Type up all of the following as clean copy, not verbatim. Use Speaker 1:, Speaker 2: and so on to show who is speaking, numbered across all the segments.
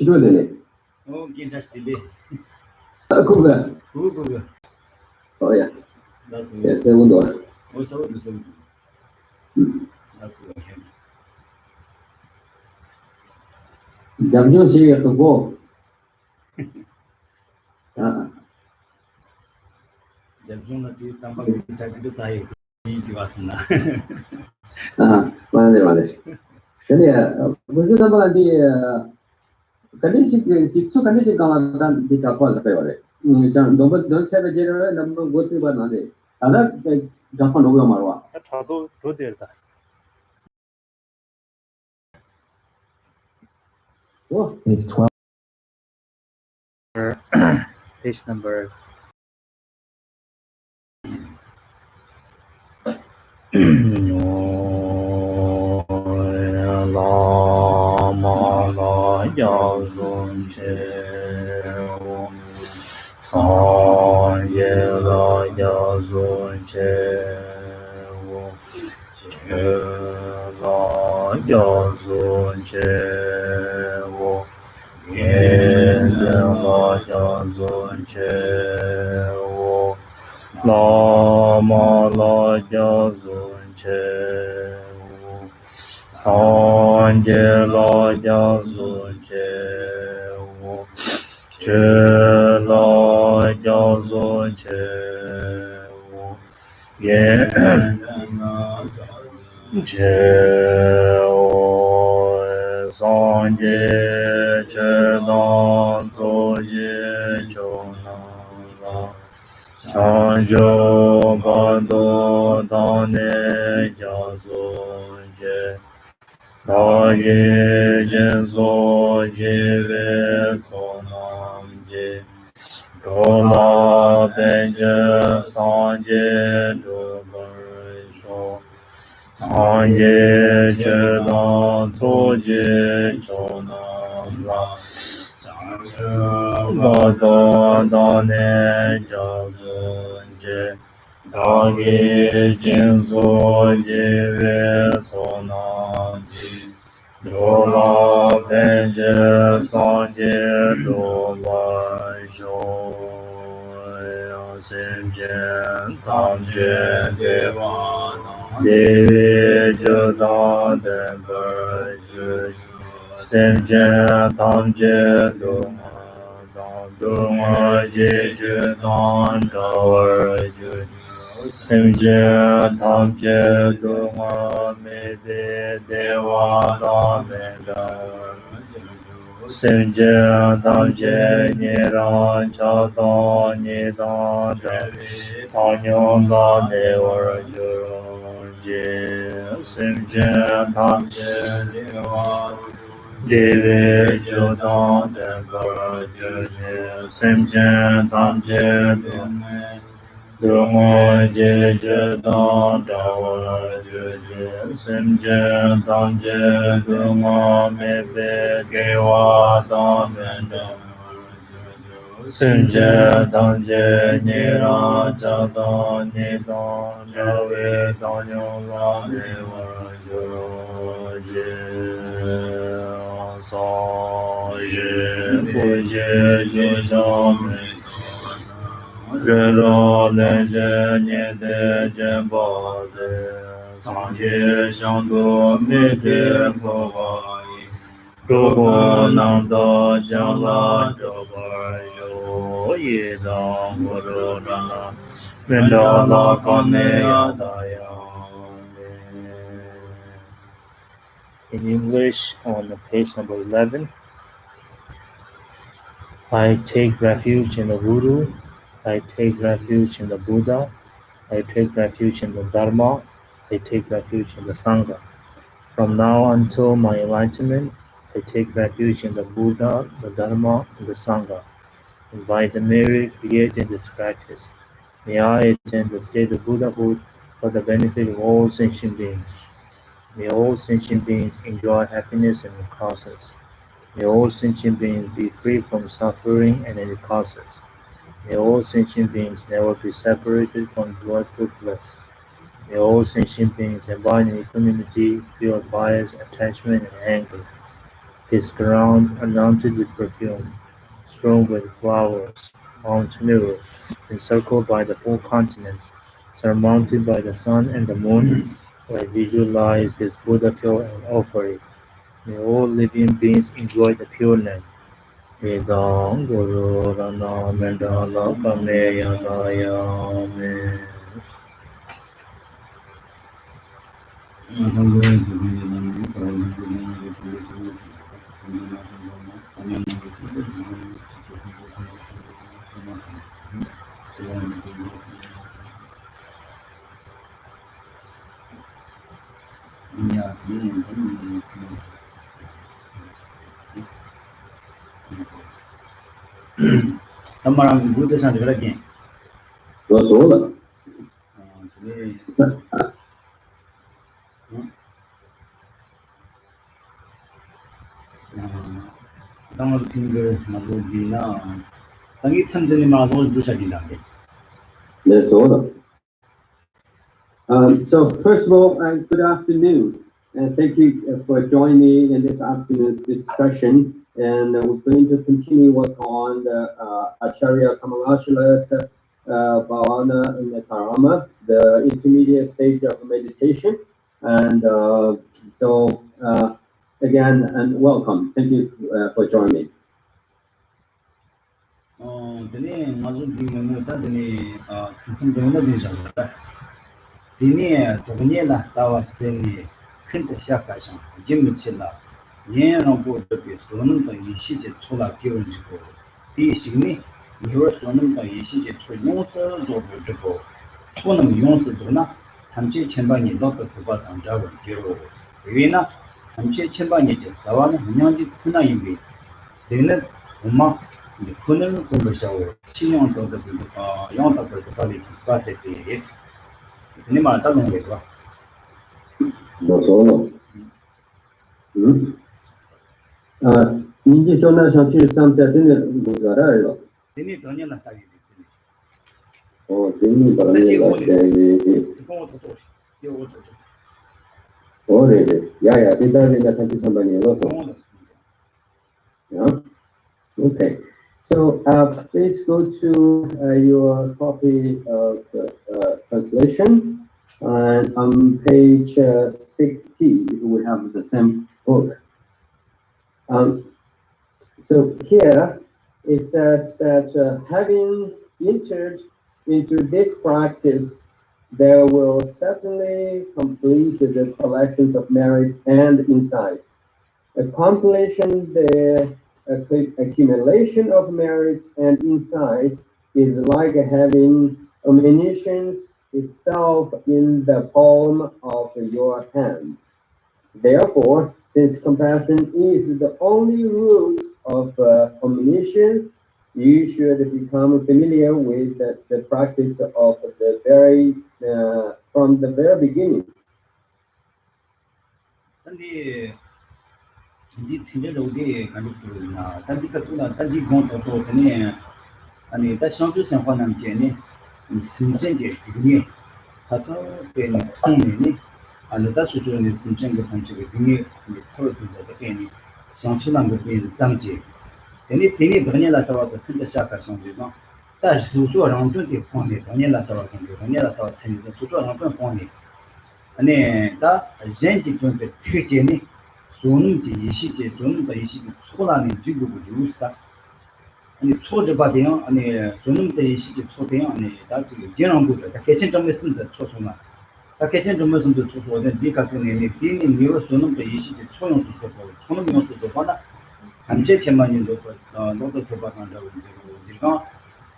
Speaker 1: Children,
Speaker 2: Oh, that's delay.
Speaker 1: Kuga.
Speaker 2: Google.
Speaker 1: Oh, yeah.
Speaker 2: That's
Speaker 1: Yes, I would order.
Speaker 2: what's up with some. That's what I can.
Speaker 1: Jamjo say to go. Ah,
Speaker 2: Jangan nanti tambah kita kita cahaya di Jiwasana.
Speaker 1: Mother. Jadi begitu tambah di kondisi kitsu kondisi kalau dan di kapal apa ya? Jangan don't say bejer number go to ba nade. Ada Japan logo marwa.
Speaker 3: 다도 되다.
Speaker 1: Oh,
Speaker 4: It's 12.
Speaker 3: Page number Lama la jazun che Sanje la jazun che la jazun yen Sanje che dan zo ye la Chanjo bando dane jazo je Da ye jenzo jive tonam je Dola benje sanje dobar sho Sanje chedan toje chonam la Bada dane jazun je Dagi jinzo jive tonam ji Dola benje sanje dola sho Simjen tamjen devan Devi jadan dembar juj Simjen tamjen Dunga je judan dawar juj Simjen tamjen dunga mede dewa damedar Simjen tamjen niran chadon nidan Tanyon la dewar jurje Simjen tamjen dewa Deve jodan dembar jurje Simjen tamjen Dunga je judan dawar jurje Simjen tamjen dunga mebe gewa damendam Simjen tamjen niran chadon nidan Dawe tanyon la dewar jurje Sanje buje jujame Gero lenje nyede jembade Sanje shando mede bhavai Dogo nanda jala jabar jo Yedam guru rana Mendala kane adaya In English, on page number 11, I take refuge in the Guru, I take refuge in the Buddha, I take refuge in the Dharma, I take refuge in the Sangha. From now until my enlightenment, I take refuge in the Buddha, the Dharma, and the Sangha. And by the merit created in this practice, may I attain the state of Buddhahood for the benefit of all sentient beings. May all sentient beings enjoy happiness and any causes. May all sentient beings be free from suffering and any causes. May all sentient beings never be separated from joyful bliss. May all sentient beings abide in equanimity, free of bias, attachment, and anger. his ground anointed with perfume, strewn with flowers, Mount Meru, encircled by the four continents, surmounted by the sun and the moon. I visualize this Buddha field and offer it. May all living beings enjoy the pure land. Vedang Guru Rana Mendala Kameya Daya
Speaker 2: Tamaram Buddha San again.
Speaker 1: 我说了，
Speaker 2: 当我听个马路的那，当你参加的马路都是的那个。
Speaker 1: 我说了。So first of all, good afternoon, and thank you for joining me in this afternoon's discussion. And we're going to continue work on the Acharya Kamalashala's Bhavana Karama, the intermediate stage of meditation. And so again, and welcome. Thank you for joining me.
Speaker 2: Dene mazu di menu ta dene tsum dene de jang. Dene dene la tawa seni khinte sha ka shan jim chi la yen ro bo de bi sonum da yi shi je chola gyo ji ko di shi ni yo sonum da yi shi je cho yo zo zo bo de ko sonum yo zo do na tam chi chen ba ni do ko ba dang ja wo ji ro yi na tam chi chen ba ni je sa wa na nyang ji tuna yi bi dene 엄마 이제 그는 공부하고 신용도 되고 영어도 그렇게 빨리 빠질 때 있어. 근데 말 따는 게 좋아.
Speaker 1: 뭐说了，你就说那上去上下真的不责任了。
Speaker 2: 근데 돈이 나타기 때문에.
Speaker 1: 哦，真的把那个哦，对对，呀，对的，人家看去上班年了是吧？ Yeah. Okay. So please go to your copy of translation on page 60. We have the same book. So here it says that having entered into this practice, there will certainly complete the collections of merits and insight. Accomplishing the accumulation of merits and insight is like having omniscience itself in the palm of your hand. Therefore, since compassion is the only root of omniscience, you should become familiar with the practice of from the very beginning.
Speaker 2: 이 친구들이 간디스나 단디가도나 단디 공도도 되네 아니 다 상주 생활하는 게네 신생계 이게 다도 되는 통이니 아니 다 수준의 신생계 방식이 이게 프로그램도 되니 상치난 것이 당지 되니 되니 번이라도 큰데 시작할 상지가 다 수수랑 좀이 포함이 번이라도 번이라도 생기는 수수랑 좀 포함이 아니 다 젠지 좀 특징이 소는지 이시제 소는다 이시제 초라는 지구고 유스다 아니 초저바대요 아니 소는다 이시제 초대요 아니 다 지금 계란부터 다 개천 좀 했는데 초소나 다 개천 좀 했는데 초소는 네가 그네 비니 니로 소는다 이시제 초용수 또 소는 용수도 받아 한제 천만인도 너도 도박한다고 지금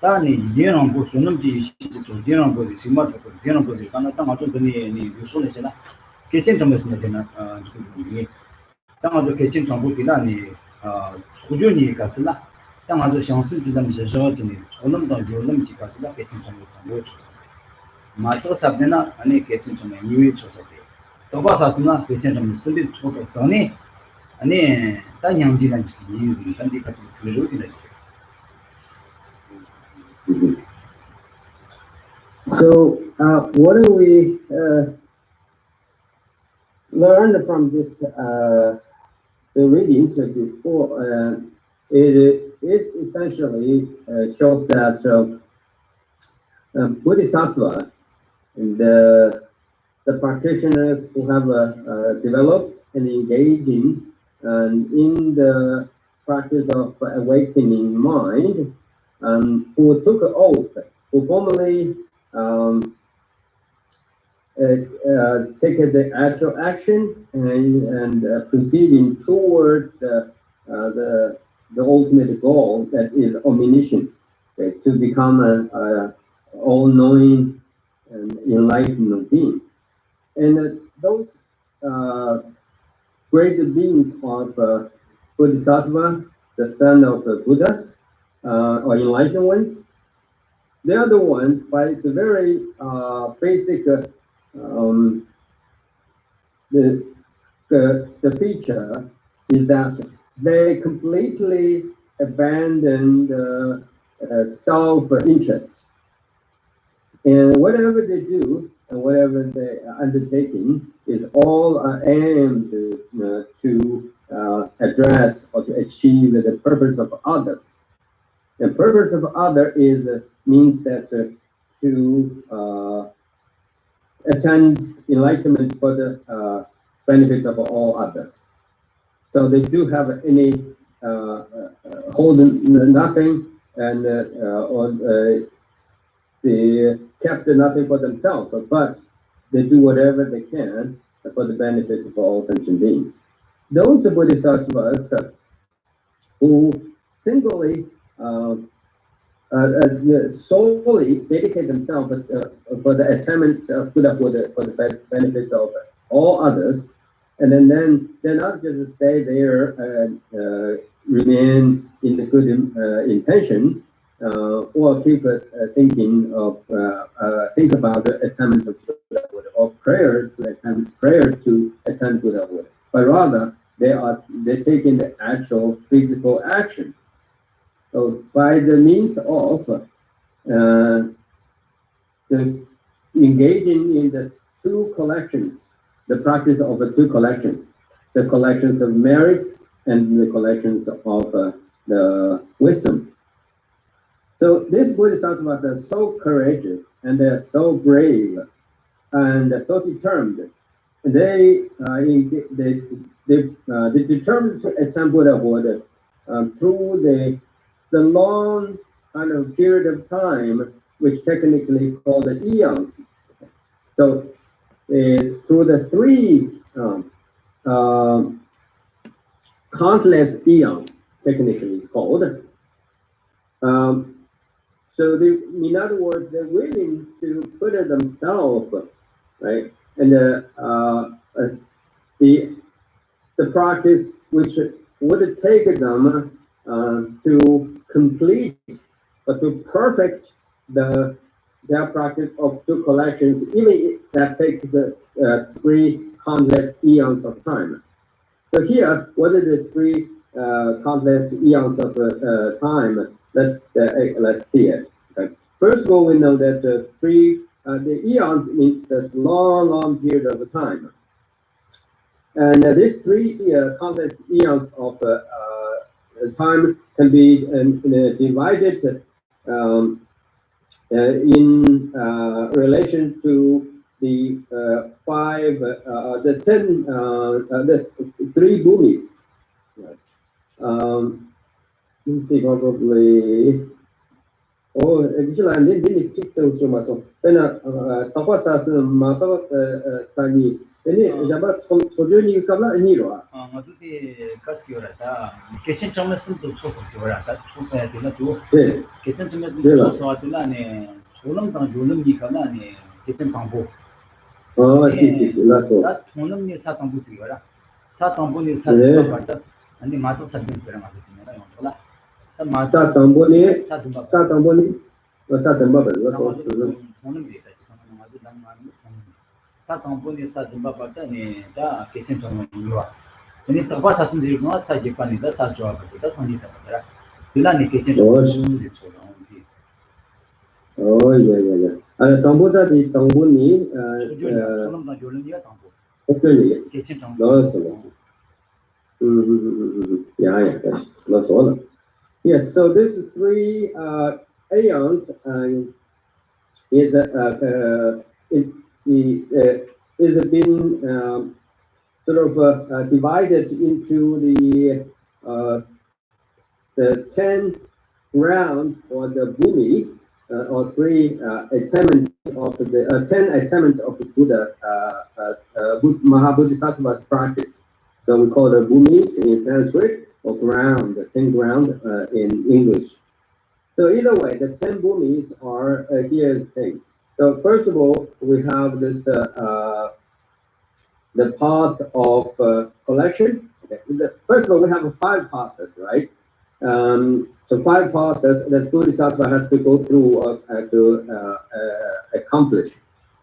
Speaker 2: 다니 계란부 소는지 이시제 또 계란부 심마도 계란부 가나 딱 맞던 니 유소네잖아 개천 좀 했는데 나 지금 당아도 개진 정보들이라니 소존이 가스나 당아도 상승지담이 저저지니 오늘도 요놈지 가스나 개진 정보 마토 sabdena 아니 개진 정보 뉴이 초서데 도바사스나 개진 정보 쓰리 초도 선이 아니 다 양지난 지기 단디 같은 틀로기네.
Speaker 1: So what do we learn from this the readings before, it is essentially shows that Bodhisattva and the practitioners who have developed and engaging in the practice of awakening mind, who took an oath, who formally take the actual action and proceeding toward the ultimate goal, that is omniscient, to become a all-knowing and enlightened being. And those great beings of Bodhisattva, the son of Buddha, or enlightened ones, they are the ones, but it's a very basic the feature is that they completely abandon the self-interest. And whatever they do and whatever they are undertaking is all aimed to address or to achieve the purpose of others. The purpose of other is means that to attend enlightenment for the benefits of all others. So they do have any hold nothing and or they kept nothing for themselves, but they do whatever they can for the benefits of all sentient beings. Those bodhisattvas who singly solely dedicate themselves for the attainment of Buddhahood for the benefits of all others, and then they're not just stay there and remain in the good intention, or keep thinking of think about the attainment of Buddhahood or prayer to attain Buddhahood, but rather they're taking the actual physical action. So by the means of the engaging in the two collections, the practice of the two collections, the collections of merits and the collections of the wisdom. So these bodhisattvas are so courageous and they're so brave and they're so determined. They determined to attain Buddhahood through the long kind of period of time, which technically called the eons. So through the three countless eons, technically it's called. So in other words, they're willing to put it themselves, right? And the practice which would take them to complete or to perfect their practice of two collections, even if that takes the three countless eons of time. So here, what are the three countless eons of time? Let's see it. Okay. First of all, we know that the eons means this long period of time, and these three countless eons of time can be divided in relation to the the three bhumis. Let's see, probably. Oh, actually, I didn't pick so much. Then, tapasas mata sani. Ini jabat sojuni kabla ini loa.
Speaker 2: Ngadu di kaskiora ta. Kitchen chamas tu sosa kiora ta. Sosa ya tu. Kitchen chamas tu sosa tu la ne. Solam tang jolam ni kabla ne. Kitchen pangbo.
Speaker 1: Oh, ठीक lah so.
Speaker 2: Ta solam ni sa pangbo kiora. Sa pangbo ni sa pangbo. Ani mata sabin kiora mata ni na yon tola.
Speaker 1: Sa tambo ni, sa temba betul.
Speaker 2: Sa tambo ni sa temba pada ni da kitchen tong ni wa. Ini tempat sa sendiri no sa Japan ni da sa joa pada sandi sa pada. Bila ni kitchen tong ni chola ni.
Speaker 1: Oh ya. Ada tambo tadi tambo ni.
Speaker 2: Jolam ni tambo.
Speaker 1: Okay ni.
Speaker 2: Kitchen tong.
Speaker 1: Loh. Yeah, that's all. Yes, so this three aeons is is being sort of divided into the 10 ground or the bhumi or three attainments of the 10 attainments of the Buddha Mahabodhisattva's practice. So we call the bhumis in Sanskrit or ground, the 10 ground in English. So either way, the 10 bhumis are here the thing. So first of all, we have this the path of collection. Okay. First of all, we have 5 paths, right? So 5 paths that Bodhisattva has to go through to accomplish.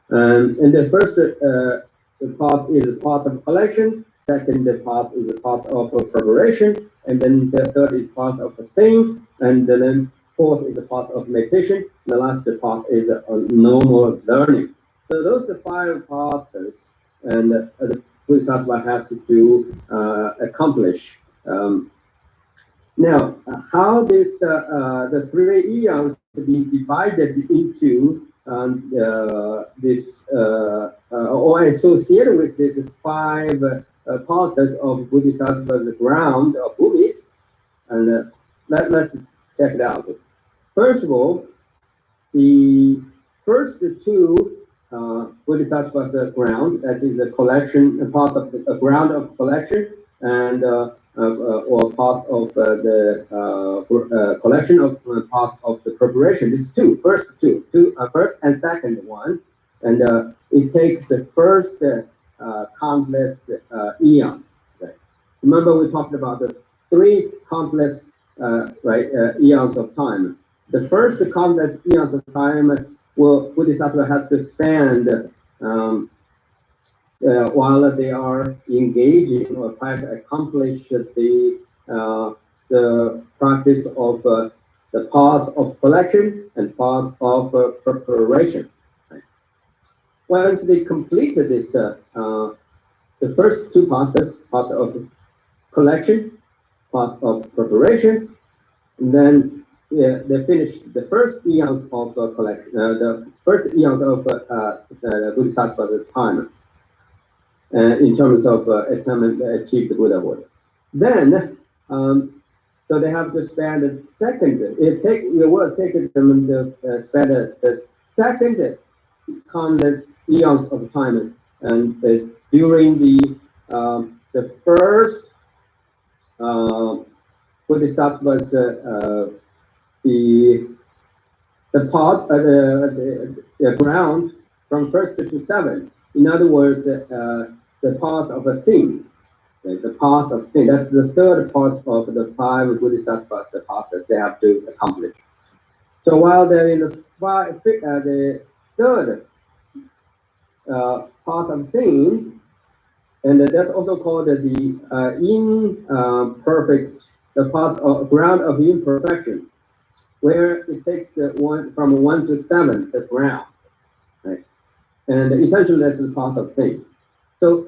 Speaker 1: And the first path is the path of collection. Second, the path is the path of preparation, and then the third is path of a thing, and then fourth is the path of meditation. The last path is normal learning. So those are 5 paths, and the Bodhisattva has to accomplish. Now, how this the 3 eons to be divided into this or associated with these 5 paths of Bodhisattva's ground of bhumis, and let's check it out. First of all, the first 2 Bodhisattva's ground, that is the collection, part of the ground of collection, and or part of the collection of part of the preparation. It's 2, first and second one, and it takes the first countless eons. Right? Remember, we talked about the 3 countless eons of time. The first countless eons of time, Bodhisattva has to spend while they are engaging or trying to accomplish the practice of the path of collection and path of preparation. Right? Once they completed this, the first 2 paths, path of collection, path of preparation, and then they finished the first eons of collection, the first eons of Bodhisattva's time. In terms of achieve the Buddhahood. Then, so they have to spend the second, it will take them to spend the second countless eons of time, and during the first Bodhisattva's the path, the ground from first to 7. In other words, the path of a thing, right? The path of thing. That's the third part of the 5 Bodhisattvas paths they have to accomplish. So while they're in the third path of thing, and that's also called the imperfect, the path of ground of imperfection, where it takes from 1 to 7, the ground, right? And essentially that's the path of thing. So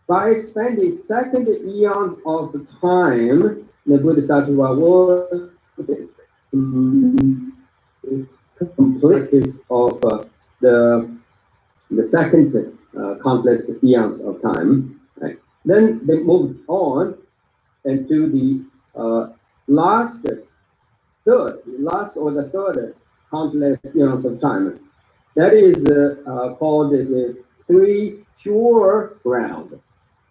Speaker 1: by spending second eon of time, the Bodhisattva will complete this of the second countless eons of time. Right? Then they move on into the last or the third countless eons of time. That is called the 3 pure ground.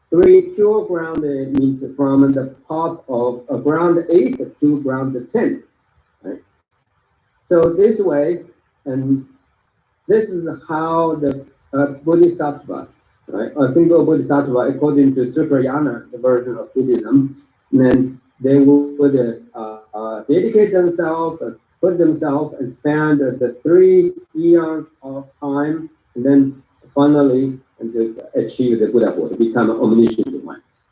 Speaker 1: 3 pure ground means from the path of ground 8 to ground 10. Right? So this way, and this is how the Bodhisattva, right? A single Bodhisattva, according to Suprayana, the version of Buddhism, then they would dedicate themselves, put themselves and spend the 3 eons of time, and then finally and to achieve the Buddhahood, become omniscient ones.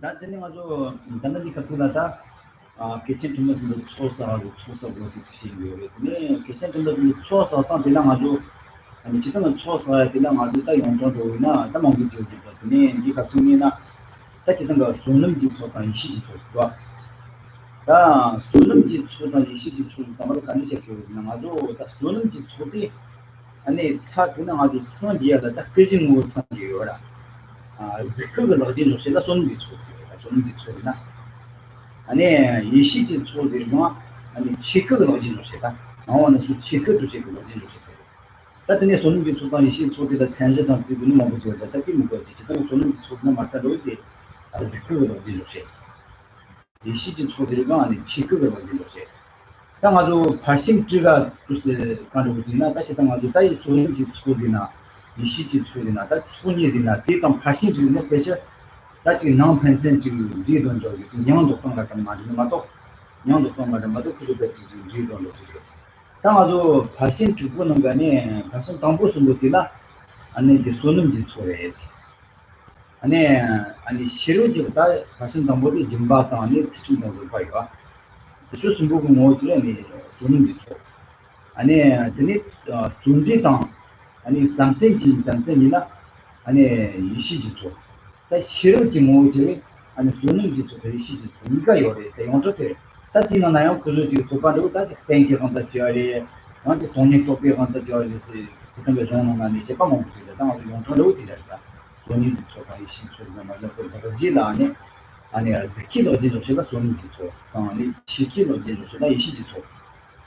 Speaker 2: That's kitchen to miss the chosa or chosa what is she. Kitchen to miss the chosa, something 아니 지금은 초사에 되는 아주 다 용도로나 다 먹기 좋거든요. 이 같은 경우나 딱히든 거 손님 집소가 이시지 좋고 다 손님 집소가 이시지 좋다고 간지 제거는 아주 다 손님 집소디 아니 다 그냥 아주 성디야다 딱 그진 못 상이요라 아 그걸 어디로 제가 손님 집소나 아니 이시지 좋지만 아니 체크를 어디로 제가 나오는 수 체크도 제가 어디로 제가 다들 손님 집소가 이시지 좋다 찬스도 지금 뭐 보죠 다 끼는 거지 지금 손님 집소나 맞다로 이제 그걸 어디로 제가 이 시즌 초들과 아니 체크가 어디로 제가 당 아주 발생지가 글쎄 가지고지나 다시 당 아주 다이 손님 집소디나 이 시즌 초디나 다 손이지나 대강 발생지는 배셔 다시 나온 펜센지 리던 저기 양도 같은 말이는 맞도 양도 같은 말도 그저 배지 리던 저기 당 아주 발생 주고는 간에 발생 담보스 못이나 아니 이제 손님 집소에서 아니 실효지보다 발생 담보를 임바다 아니 지금 뭐 봐요 무슨 부분 뭐지니 손님 집소 아니 드니 준비당 아니 상태이나 아니 이시지소 다 실효지 뭐지 아니 손님 집소 이시지소 이가 요래 대원조대 다티나 나요 그저 소바로 다 땡겨 간다 지어리 한테 돈이 또 빼고 간다 지어리 지금 그 정도는 아니 제가 뭐 그래 당 아주 용도로 되다 손님 집소가 이시지소가 맞아 그 지라니 아니 지키도 지조체가 손님 집소 아니 지키도 지조체가 이시지소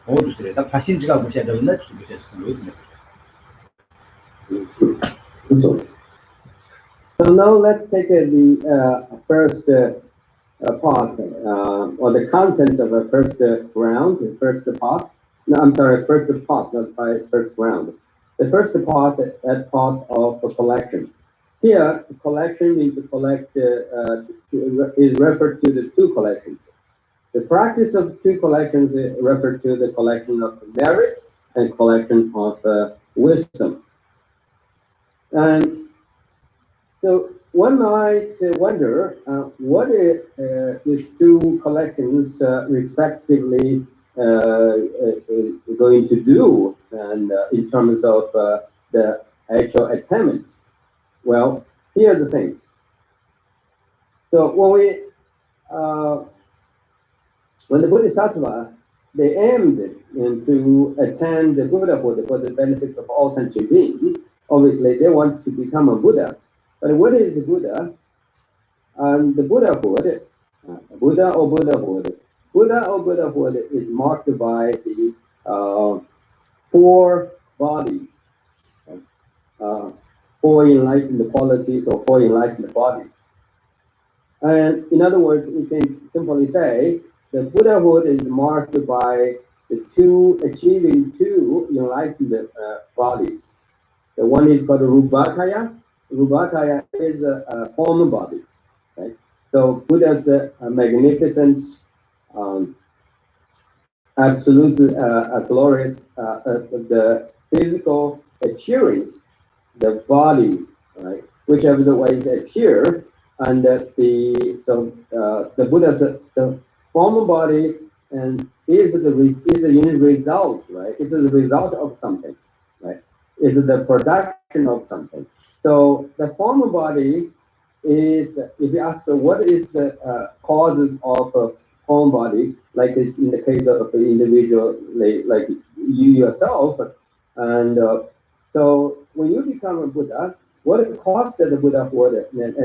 Speaker 2: 어디서 다 발신지가 보셔야 되는데
Speaker 1: So now let's take the first part or the contents of the first round, the first part. No, I'm sorry, first part, not by first round. The first part, that part of a collection. Here, collection means to collect is referred to the two collections. The practice of two collections is referred to the collection of merit and collection of wisdom. And so one might wonder what these two collections respectively going to do, and in terms of the actual attainment. Well, here's the thing. So when the Bodhisattva, they aimed to attain the Buddhahood for the benefits of all sentient beings, obviously they want to become a Buddha. But what is the Buddha? The Buddhahood, Buddha or Buddhahood is marked by the four bodies, four enlightened qualities or four enlightened bodies. And in other words, we can simply say the Buddhahood is marked by achieving two enlightened bodies. The one is called Rupakaya. Rupakaya is a form body, right? So Buddha's magnificent, absolute, glorious, the physical appearance, the body, right? Whichever the ways appear, and the Buddha's the form body and is a unit result, right? It's the result of something, right? It's the production of something. So the form body is, if you ask what is the causes of a form body, like in the case of an individual, like you yourself, and so when you become a Buddha, what caused the Buddhahood and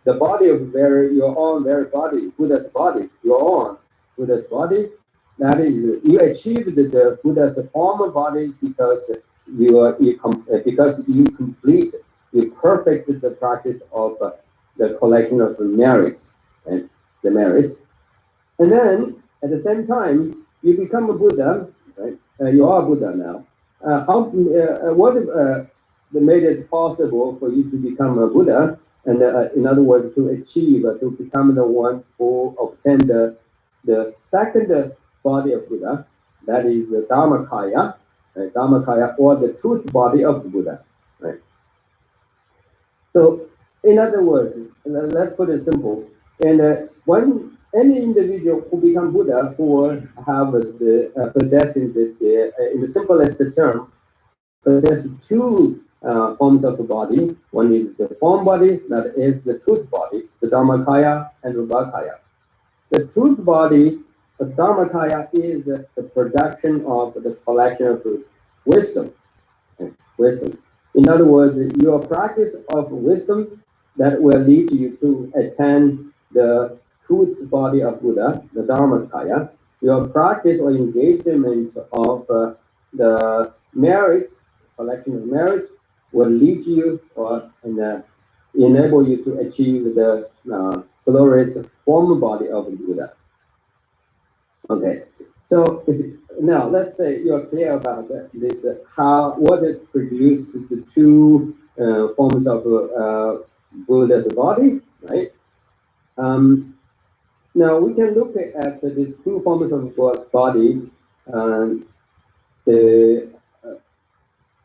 Speaker 1: the body of your own very body, Buddha's body, your own Buddha's body, that is, you achieved the Buddha's form body because you perfected the practice of the collection of the merits, and the merits, and then at the same time you become a Buddha, right? You are a Buddha now. What made it possible for you to become a Buddha, and in other words, to achieve, to become the one who obtained the second body of Buddha, that is the Dharmakaya, right? Dharmakaya, or the truth body of the Buddha, right? So, in other words, let's put it simple. And any individual who become Buddha, who have possessing in the simplest term, possess two forms of the body. One is the form body, that is the truth body, the Dharmakaya and Rubakaya. The truth body, the Dharmakaya, is the production of the collection of wisdom. Wisdom. In other words, your practice of wisdom that will lead you to attain the truth body of Buddha, the Dharmakaya. Your practice or engagement of the merits, collection of merits, will lead you or enable you to achieve the glorious form body of Buddha. Okay, so now let's say you're clear about this, what it produced the two forms of Buddha's body, right? Now we can look at these two forms of body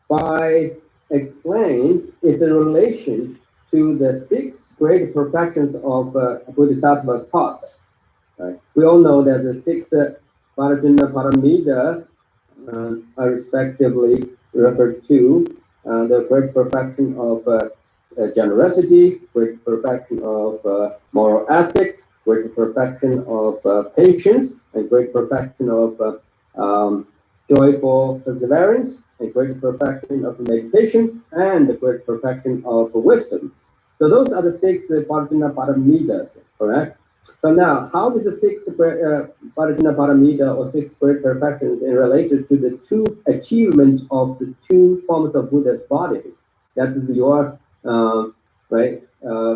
Speaker 1: by explain its relation to the 6 great perfections of Bodhisattva's path. Right? We all know that the 6 Parajana Paramita are respectively referred to the great perfection of generosity, great perfection of moral ethics, great perfection of patience, and great perfection of joyful perseverance, and great perfection of meditation, and the great perfection of wisdom. So those are the 6 Parajana Paramitas, correct? So now, how is the 6 Parajana Paramita or 6 great perfections in relation to the 2 achievements of the 2 forms of Buddha's body? That is your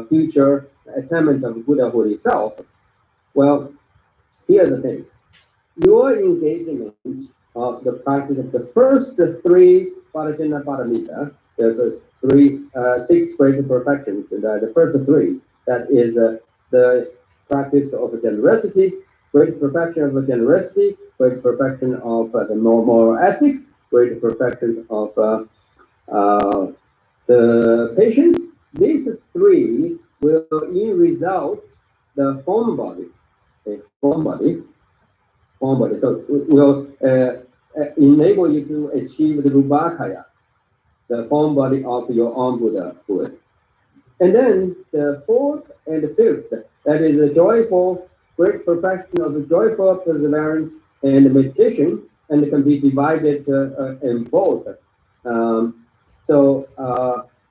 Speaker 1: future attainment of Buddhahood itself. Well, here's the thing. Your engagement of the practice of the first 3 Parajana Paramita, the 6 great perfections, the first 3, that is the practice of generosity, great perfection of generosity, great perfection of the moral ethics, great perfection of the patience. These 3 will, in result, the form body, form body. So will enable you to achieve the Rubakaya, the form body of your own Buddhahood. And then the 4th and the 5th, that is a joyful, great perfection of the joyful perseverance and meditation, and it can be divided in both.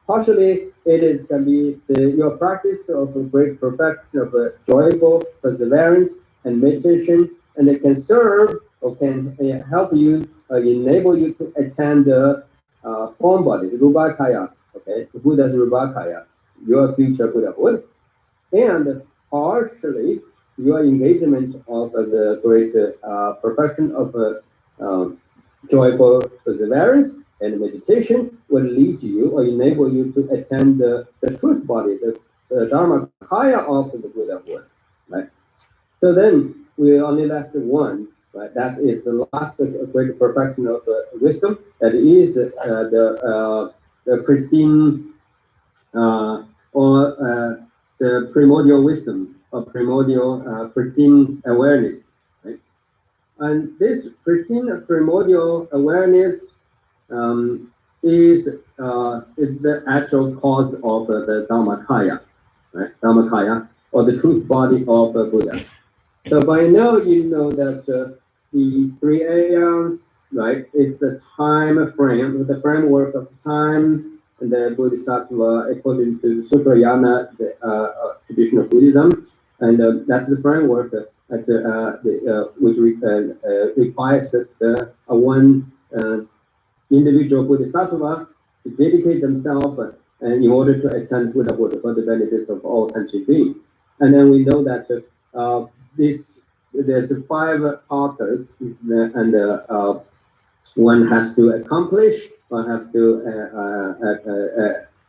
Speaker 1: Partially it can be your practice of a great perfection of a joyful perseverance and meditation, and it can serve or can help you, enable you to attain the form body, the Rubakaya, okay, the Buddha's Rubakaya, your future Buddhahood, and partially your engagement of the great perfection of joyful perseverance and meditation will lead you or enable you to attain the truth body, the Dharmakaya of the Buddhahood, right? So then we only left 1, right? That is the last great perfection of wisdom. That is the pristine the primordial wisdom or primordial pristine awareness, right? And this pristine primordial awareness is the actual cause of the Dharmakaya, right? Dharmakaya, or the truth body of Buddha. So by now you know that the 3 aeons, right? It's the time frame, the framework of time, and the Bodhisattva according to Sutrayana, the tradition of Buddhism, and that's the framework which requires that one individual Bodhisattva to dedicate themselves in order to attain Buddhahood for the benefits of all sentient beings. And then we know that there's 5 authors, and one has to accomplish, or have to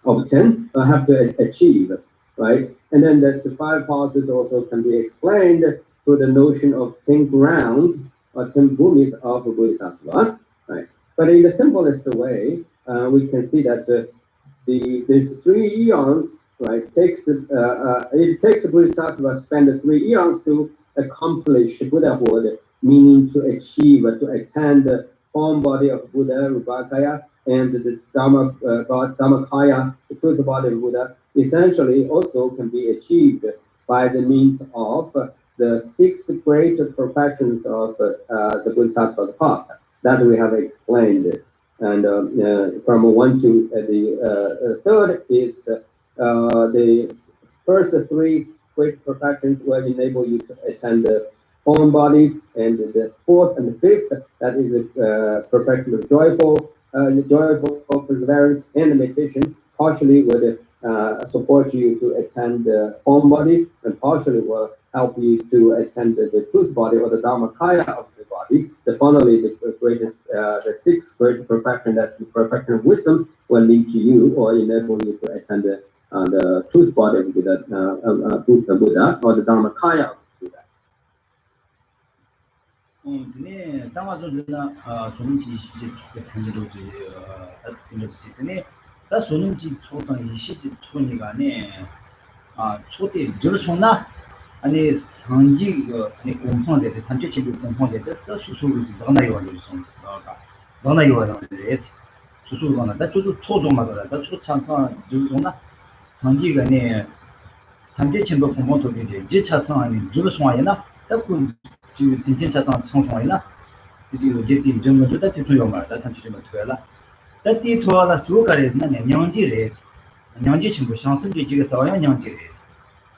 Speaker 1: obtain, or have to achieve, right? And then there's 5 pauses also can be explained through the notion of 10 grounds or 10 bhumis of Bodhisattva, right? But in the simplest way, we can see that these 3 eons, right, it takes a Bodhisattva spend 3 eons to accomplish Buddhahood, meaning to achieve, to attain the form body of Buddha, Rubakaya, and the Dharma, God, Dharmakaya, the truth body of Buddha, essentially also can be achieved by the means of the 6 great perfections of the Bodhisattva path that we have explained. And from 1 to the third is the first 3 great perfections will enable you to attend the form body, and the 4th and the 5th, that is the perfection of joyful perseverance and meditation, partially will support you to attend the form body, and partially will help you to attend the truth body or the Dharmakaya of the body. Finally, the greatest, the 6th great perfection, that's the perfection of wisdom, will lead to you or enable you to attend the truth body of Buddha or the Dharmakaya of Buddha.
Speaker 2: 네, 당화조나 소능지 시제 천지로지 인도시네. 다 소능지 초당 이 시제 초니가네. 초대 저소나 아니 상지 아니 공통돼 단체적인 공통돼 수수로 너나요 완전 너나요 완전 수수로나 다 저도 초종마다 다 초창상 저소나 상지가네 단체적인 공통돼 지차상 아니 저소나이나 그 지금 딘진차상 청송이나 지금 제티 정도 다 뒤토요 말다 단체적인 토야라 다티 토야라 수가레스나 냥지레스 냥지 친구 상승지 지가 자야 냥지레스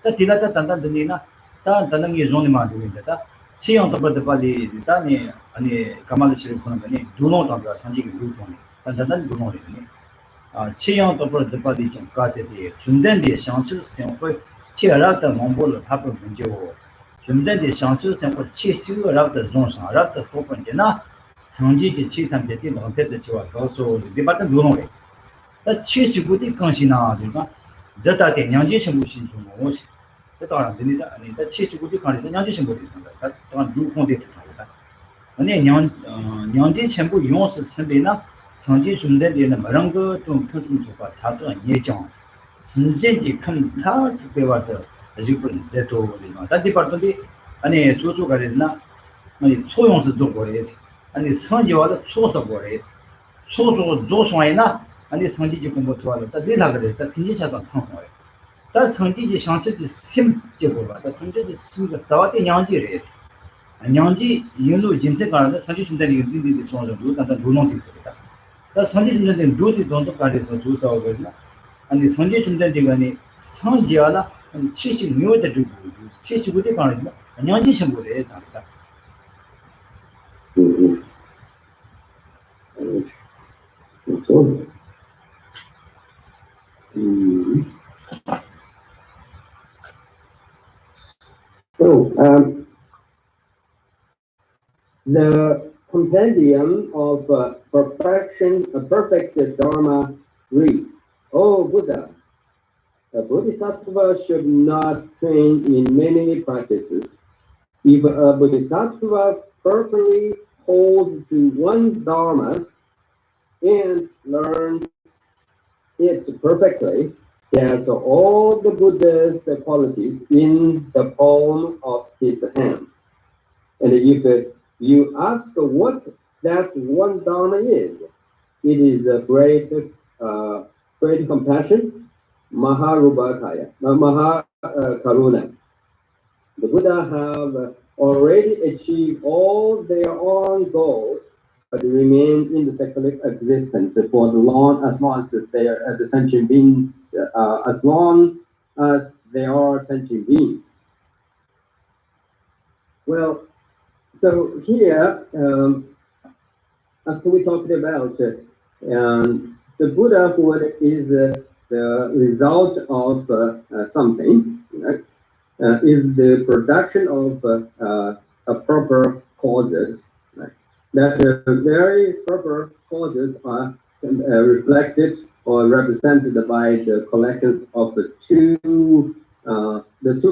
Speaker 2: 다 디라다 단단드니나 다 단단게 존이 만드는데다 치용도 버드발이 다니 아니 가말치를 보는 거니 두노도 상지기 루톤이 단단한 두노리니 치용도 버드발이 좀 가제디 준된디 상실 생활 치라다 몽골 합은 문제고 준된디 상실 생활 치시라다 존상라다 토번제나 상지지 치탄데티 논테데 치와 가서 디바다 두노리 다 치시부디 강시나 지가 저다게 냥지 신부신 좀 오시当然人家你在切去过去看的两节全部的上的，他当然有空的看的。那两节全部用是成本呢，曾经存在的那么两个种特殊做法，他都也讲，时间的看他对吧的，日本在做的嘛，但这边的，你做个的呢，你初用是做过的，你成绩话的初做过的，初做上来呢，你成绩就公布出来了，但对那个的，他平均下上成上来。但成绩就想起的心结果吧，但成绩的心个早点两级来，两级一路进这个那成绩存在的个滴滴的双人都但都弄的的，但成绩存在的都的都干的是都早个了，你成绩存在这个呢，成绩了，其实没有的这个，其实我的讲的是两级全部来讲的。
Speaker 1: The compendium of perfect Dharma reads, O Buddha, a Bodhisattva should not train in many practices. If a Bodhisattva properly holds to one Dharma and learns it perfectly, he has all the Buddha's qualities in the palm of his hand. And if you ask what that one Dharma is, it is a great compassion, Maharubakaya, Mahakaruna. The Buddha have already achieved all their own goals, but remain in the secular existence for as long as they are the sentient beings, as long as they are sentient beings. Well, so here, as we talked about, the Buddhahood is the result of something, is the production of proper causes. That very proper causes are reflected or represented by the collections of the two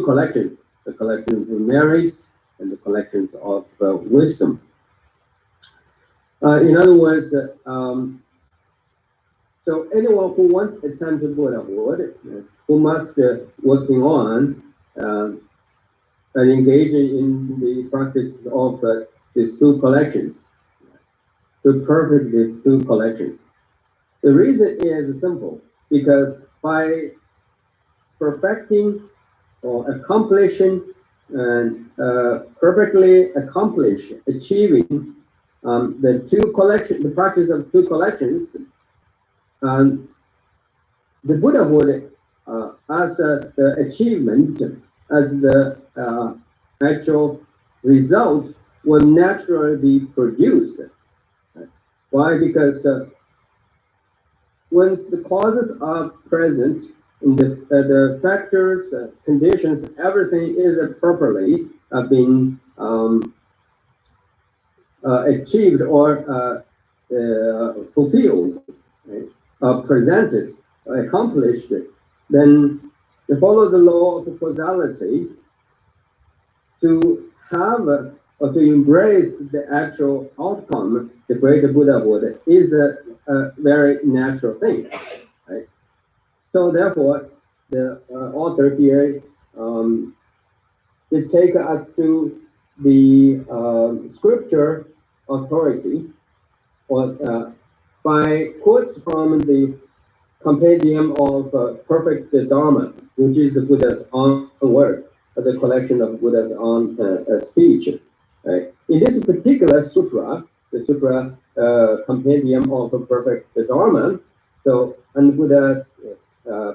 Speaker 1: collections, the collections of merits and the collections of wisdom. In other words, so anyone who wants to attain to Buddhahood, who must working on engaging in the practice of these two collections, to perfect these two collections. The reason is simple, because by perfecting or accomplishing and perfectly achieving the practice of two collections, um, the Buddhahood as the achievement, as the actual result will naturally be produced. Why? Because when the causes are present, in the factors, conditions, everything is properly being achieved or fulfilled, right? Presented, accomplished, then to follow the law of causality, to have or to embrace the actual outcome, the greater Buddhahood, is a very natural thing, right? So therefore, the author here to take us to the scripture authority, or by quotes from the Compendium of Perfect Dharma, which is the Buddha's own word, the collection of Buddha's own speech. Right? In this particular sutra, the sutra Compendium of Perfect Dharma, so and Buddha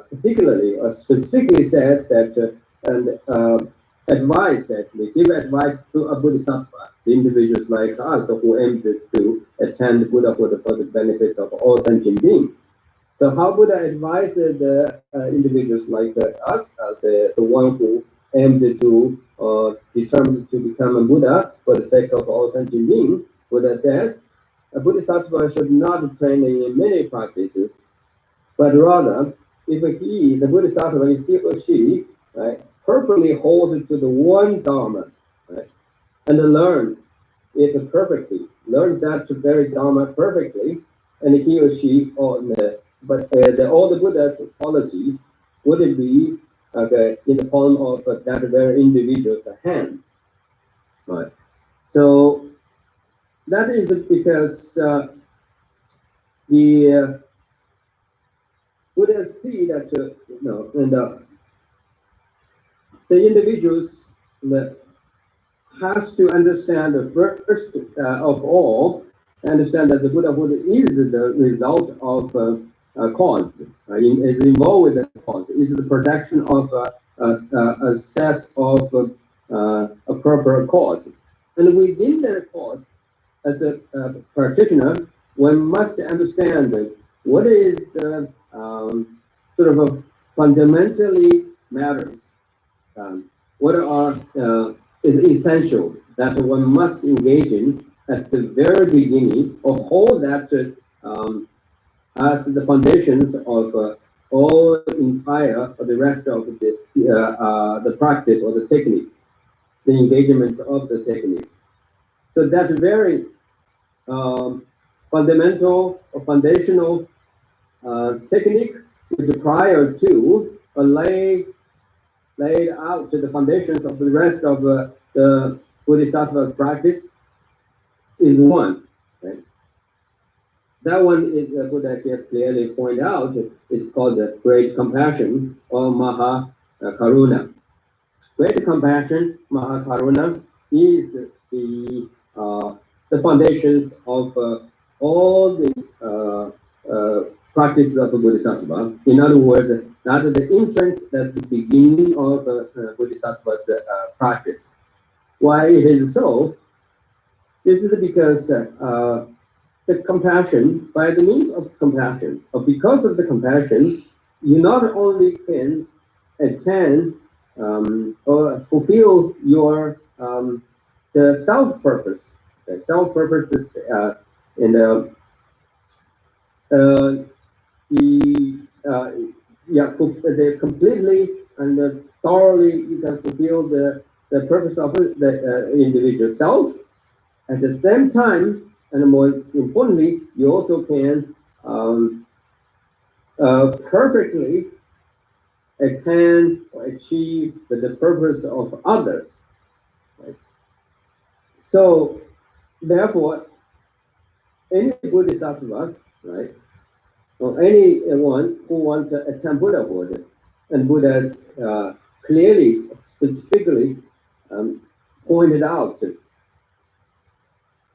Speaker 1: particularly or specifically says that advice, actually give advice to a bodhisattva, the individuals like us who aim to attend Buddhahood for the benefit of all sentient beings. So how Buddha advised the individuals like us, the one who aimed to determined to become a Buddha for the sake of all sentient beings? Buddha says a bodhisattva should not train in many practices, but rather, if the bodhisattva, if he or she, right, perfectly holds to the one Dharma, right, and learns it perfectly, learns that very Dharma perfectly, and he or she, all the Buddha's qualities would be in the palm of that very individual's hand. Right. So that is because the Buddha see that and the individuals that has to understand the first of all, understand that the Buddhahood is the result of cause, is involved with the cause, is the production of a set of a proper cause. And within that cause, as a practitioner, one must understand what is the sort of a fundamentally matters, what are is essential that one must engage in at the very beginning, or hold that as the foundations of all entire or the rest of this the practice or the techniques, the engagement of the techniques. So that very fundamental or foundational technique, which prior to laid out to the foundations of the rest of the Bodhisattva practice, is one. Right? That one is Buddha here clearly point out is called the great compassion or Maha Karuna. Great compassion, Maha Karuna, is the foundations of all the practices of the Bodhisattva. In other words, that is the entrance, that the beginning of Bodhisattva's practice. Why it is so? This is because the compassion, by the means of compassion, or because of the compassion, you not only can attain or fulfill your the self purpose. The self purpose in the completely and thoroughly you can fulfill the purpose of the individual self. At the same time, and most importantly, you also can perfectly attain or achieve the purpose of others. Right? So, therefore, any bodhisattva, right, or anyone who wants to attempt Buddhahood, and Buddha clearly, specifically pointed out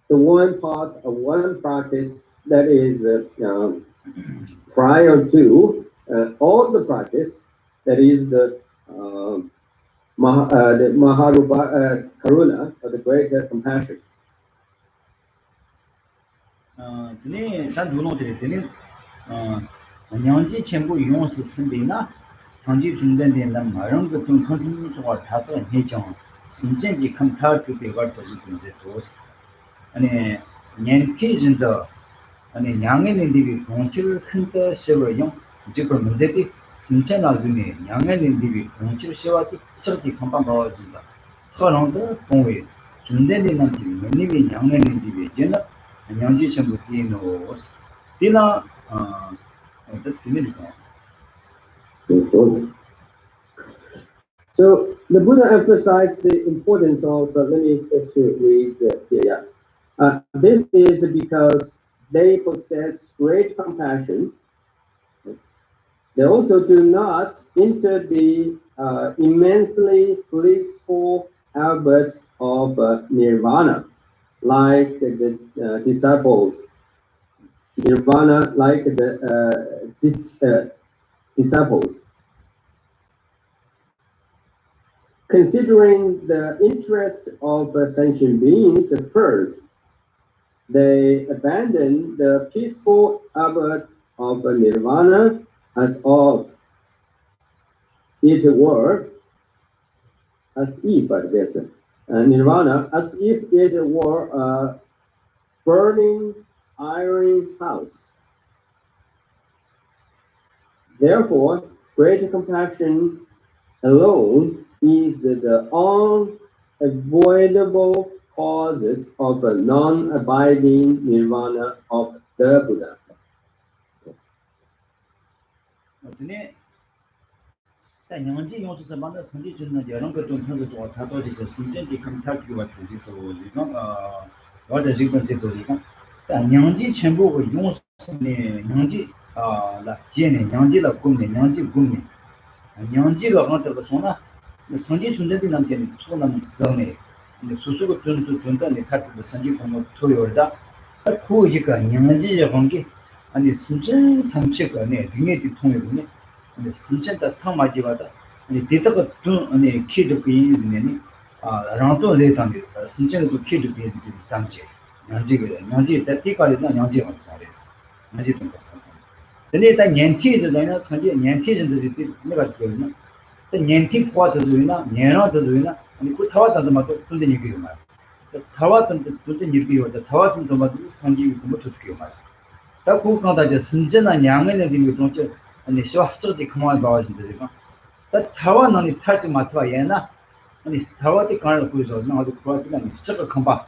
Speaker 1: the one part of one practice that is prior to all the practice, that is the Maharupa Karuna, or the great compassion.
Speaker 2: 드네 다 누노들이 드네 냥지 전부 용스 쓴데나 상지 중단된 마른 같은 컨셉을 좋아 다도 해정 신전지 컴퓨터 그걸 또 이제 또 아니 년티진도 아니 양에는 디비 공출 큰더 세워용 지금 문제디 신전 나중에 양에는 디비 공출 세워디 저기 금방 나와진다 그런데 공회 중단되는 게 매니비 양에는 디비 제나 냥지 전부 디노 디나
Speaker 1: So the Buddha emphasized the importance of, let me actually read here. This is because they possess great compassion. They also do not enter the immensely blissful abode of nirvana, like the disciples. Nirvana, like the disciples. Considering the interest of sentient beings first, they abandon the peaceful abode of nirvana as of it were, as if, I guess, nirvana, as if it were a burning iron house. Therefore, great compassion alone is the unavoidable causes of a non-abiding nirvana of the Buddha.
Speaker 2: 냥지 용수서 만나 성지 주는 여러 것 좀 하고 또 다도 이제 신전지 컴퓨터기 같은 지서 우리가 어제 지금 제도니까 냥지 전부 용수네 냥지 라 제네 냥지라 꿈네 냥지 꿈네 냥지가 한테 소나 성지 준대디 남게 소나 무서네 수수고 튼튼튼데 카트 성지 공부 토요일다 그 이가 냥지 관계 아니 신전 탐책 안에 등에 통해보네 근데 신전다 상마지마다 아니 데이터가 또 아니 키도 비인네 라운도 레이tam이 신전도 키도 비인지 담지 냥지 대티까지는 냥지가 잘했어 냥지 좀 근데 일단 년티즈는 선지 년티즈들이 내가 지금 년티 포화도주이나 년화도주이나 아니 그 타와도 맞도 근데 얘기를 말 타와도 근데 얘기를 타와도 맞도 선지 그 어떻게 말 다 그거다 이제 신전한 양에는 좀 아니 시와서지 그만 봐야지도 지금 다 타와는 타지 마트와 얘나 아니 타와티 가는 거죠 나도 그거는 진짜 컴바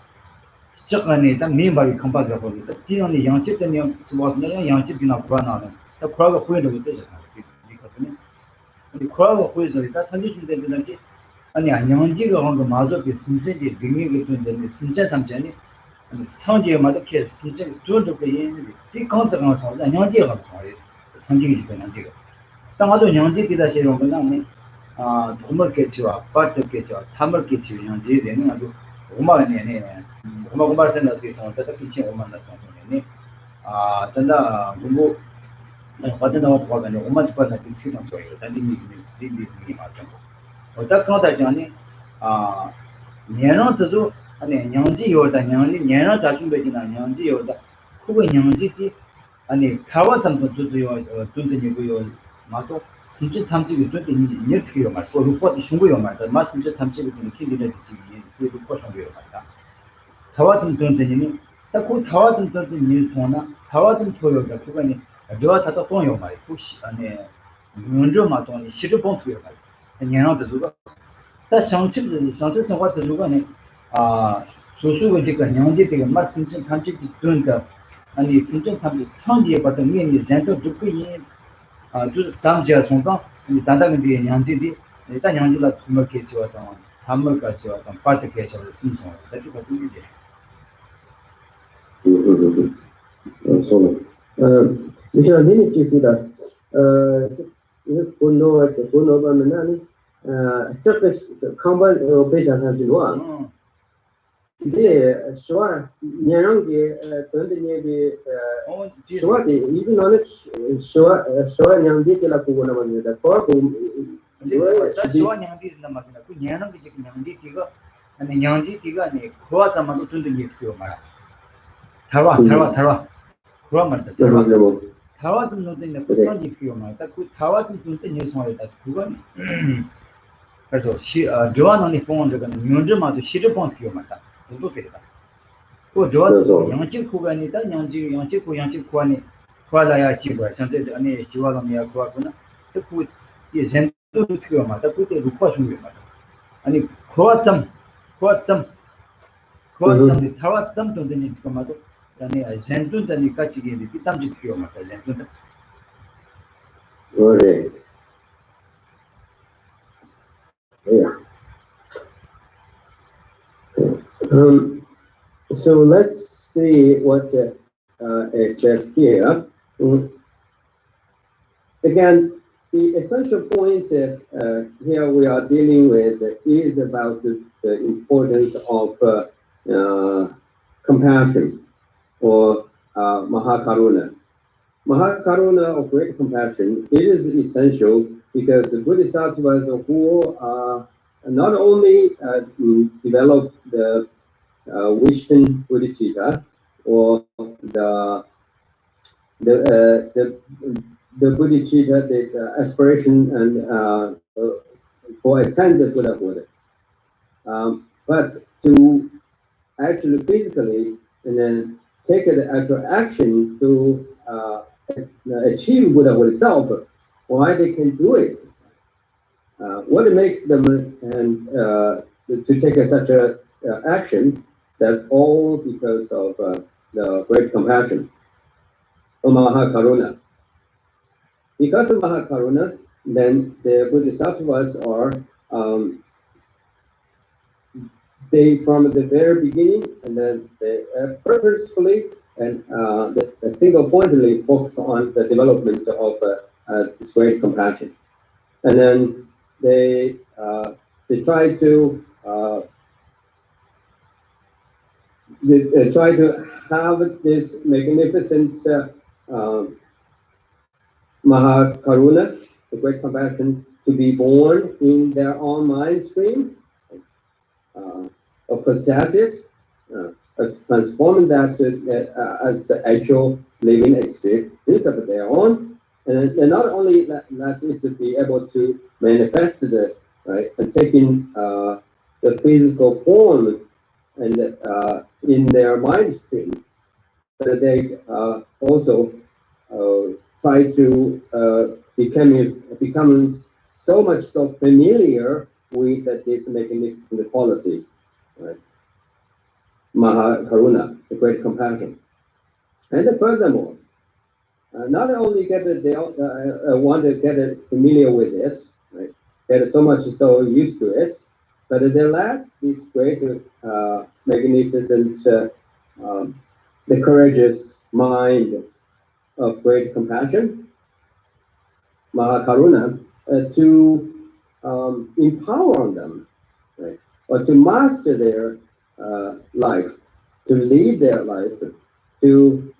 Speaker 2: 저거는 일단 민바이 컴바 잡고 뒤에는 양치 때문에 수고하는 양치 비나 불안하는 다 그러가 보이는 것도 있잖아 이거는 근데 그러가 보이서 일단 선지 준대는 게 아니 안녕지가 한거 맞아 그 신전이 능력이 된데 신전 담전이 성지에 맞게 신전 둘도 얘는 이 컨트롤을 하고 안녕지가 가서 성지가 지금 안지가 당아도 안녕지기다 싫은 거는 도물 개치와 파트 개치와 탐을 개치 안지 되는 아주 오마네네 오마 생각이 있어서 특히 오마나 통통네 단다 뭐 받는 거 보고는 오마 똑같은 뜻이만 줘요 단디미지 맞죠 어떻게 하다니 년어도 아니 냥지 요다 냥지 년어 다중배지나 냥지 요다 그거 냥지기 아니 타와탄도 두두요 두두니고요 마도 진짜 탐지기 두두니 이렇게요 말고 루퍼도 중고요 말다 마 진짜 탐지기 좀 키리를 지기 그 루퍼 중고요 말다 타와탄 두두니 딱그 타와탄 두두니 통나 타와탄 토요가 그거니 저와 다도 통요 말 혹시 아니 먼저 마도니 시르본 토요 말 년어도 누가 다 상습 생활도 누가네 소수가 지금 냥지 되게 마 진짜 탐지기 두니까 아니 신전 탐지 성지에 받은 면이 전도 죽기 또 담지야 송장 이 단단한데 냥지디 일단 냥지가 두먹게 지었다 담물까 지었다 파트게 지었다 신송 그렇게 받는 게
Speaker 1: So 你像你就是的，国内吧，那这个康巴北上上去多，这说年让给等的年比说的，一个那的说年的给了国那么的，国国
Speaker 2: 说娘的是那么的，不娘让的这个娘的这个，那娘的这个呢，可怎么都真的也可以嘛？台湾，可嘛的，台湾怎么的呢？不算的可以嘛？但台湾怎么的你说的？这个呢？그래서 저한테 보는 거는 윤주마도 시르본 피우마다 그거 그래다. 그 저한테 양질 구간이다. 양질 구간이 과라야 지고 현재 아니 지와람이야 구하구나. 그 젠도 피우마다 그때 루파 중요마다. 아니 거점 타와점 돈데니 그마도 아니 젠도다니 같이게 비tam지 피우마다 젠도다.
Speaker 1: 그래. Yeah. So let's see what it says here. Again, the essential point here we are dealing with is about the importance of compassion or Mahakaruna. Mahakaruna or great compassion is essential because the Bodhisattvas who not only develop the wisdom bodhicitta or the bodhicitta, the aspiration and for attain the Buddhahood, but to actually physically and then take the actual action to achieve Buddhahood itself. Why they can do it? What makes them and to take such a action? That's all because of the great compassion, or Mahakaruna. Because of Mahakaruna, then the Bodhisattvas are they from the very beginning, and then they purposefully and the single-pointedly focus on the development of this great compassion, and then they try to have this magnificent Mahakaruna, the great compassion, to be born in their own mind stream, or possess it, transforming that as the actual living experience of their own, and not only that is to be able to manifest it, right, and taking the physical form and in their mind stream, but they also try to become so much so familiar with this magnificent quality, right? Mahakaruna, the great compassion. And furthermore, not only they want to get familiar with it, right? Get so much so used to it, but they lack this great, magnificent, the courageous mind of great compassion, Mahakaruna, to empower them, right? Or to master their life, to lead their life, to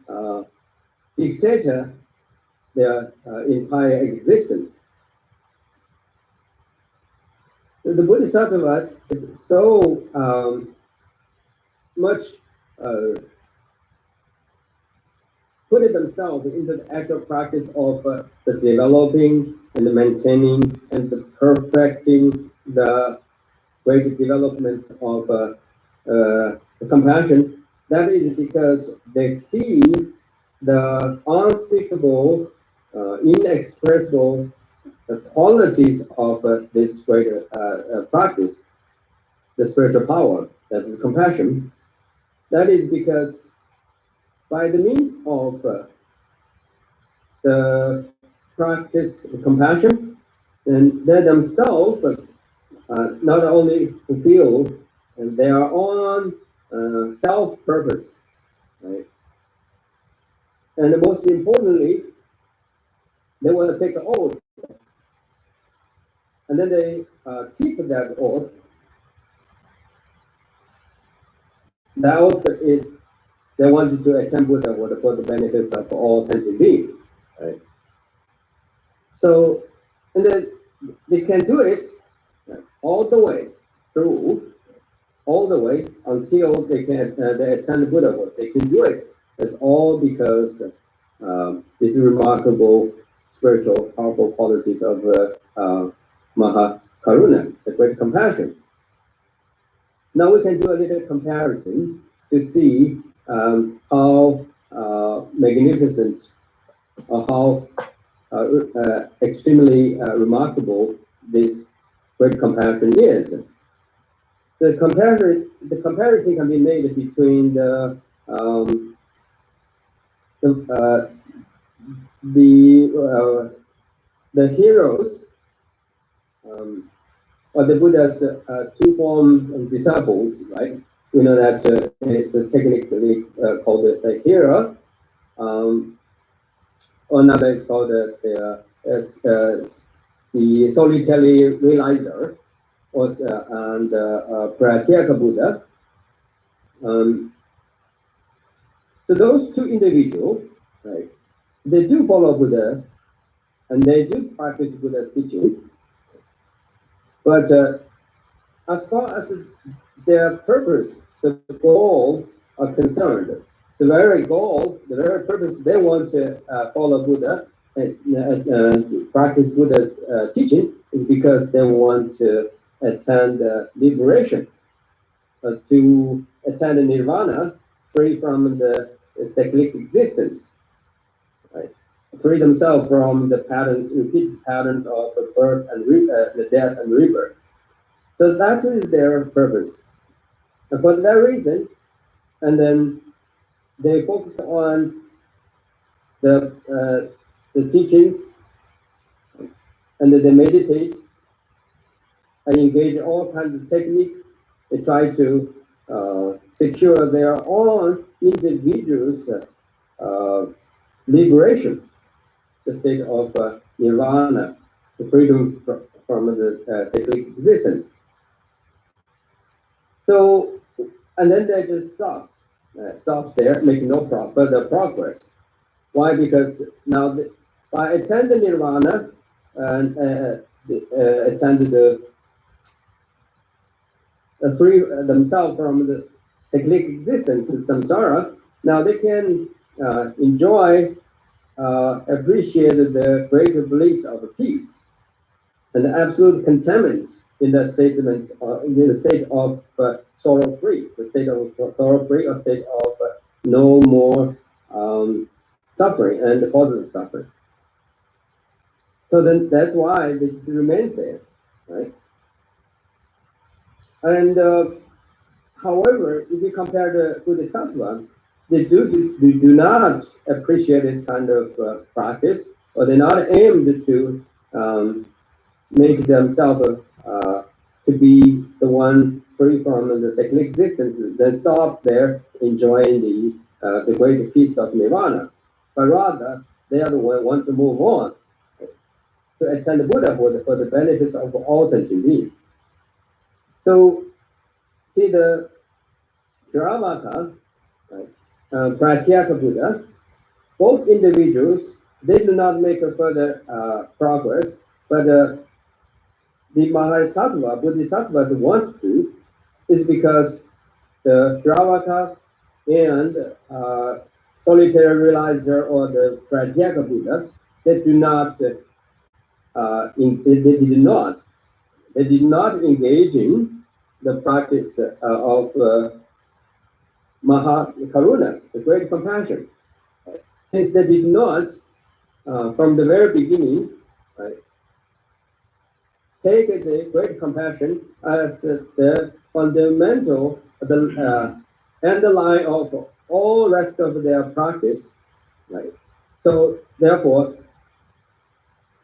Speaker 1: dictate their entire existence. The Bodhisattva is so much put themselves into the actual practice of the developing and the maintaining and the perfecting the great development of the compassion. That is because they see the unspeakable, inexpressible qualities of this great practice, the spiritual power, that is compassion. That is because by the means of the practice of compassion, and they themselves not only fulfill their own self-purpose, right? And most importantly, they will take the oath, and then they keep that oath. The oath is they wanted to attain Buddha for the benefits of all sentient beings, right? So, and then they can do it all the way through, all the way until they can they attain Buddhahood. They can do it. It's all because these remarkable spiritual, powerful qualities of Maha Karuna, the great compassion. Now we can do a little comparison to see how magnificent or how extremely remarkable this great compassion is. The comparison can be made between the heroes or the Buddha's two form disciples, right? We know that the technically called the hero, or another is called the solitary realizer, or and Pratyeka Buddha. So those two individuals, right? They do follow Buddha, and they do practice Buddha's teaching. But as far as their purpose, the goal are concerned, the very goal, the very purpose they want to follow Buddha and to practice Buddha's teaching is because they want to attain liberation, to attain nirvana, free from the cyclic existence, right? Free themselves from the patterns, repeated pattern of the birth and the death and rebirth. So that is their purpose. And for that reason, and then they focus on the teachings, and then they meditate and engage in all kinds of technique. They try to secure their own individuals' liberation, the state of nirvana, the freedom from the cyclic existence. So, and then they just stops there, making no further progress. Why? Because now by attending nirvana and attending free themselves from the cyclic existence and samsara, now they can enjoy, appreciate the greater bliss of peace and the absolute contentment in the statement, in the state of sorrow-free, the state of sorrow-free or state of no more suffering and the causes of suffering. So then that's why it remains there, right? And however, if you compare the Bodhisattva, they do not appreciate this kind of practice, or they're not aimed to make themselves to be the one free from the cyclic existence. They stop there enjoying the great peace of nirvana, but rather they are the one who want to move on to attain the Buddhahood for the benefits of all sentient beings. So, see the Theravada, right, Pratyeka Buddha, both individuals, they do not make a further progress, but the Mahasattva, Bodhisattvas want to, is because the Theravada and solitary realizer or the Pratyeka Buddha, they do not, they did not engage in the practice of Maha Karuna, the great compassion. Since they did not, from the very beginning, right, take the great compassion as the fundamental, the underline of all rest of their practice, right? So therefore,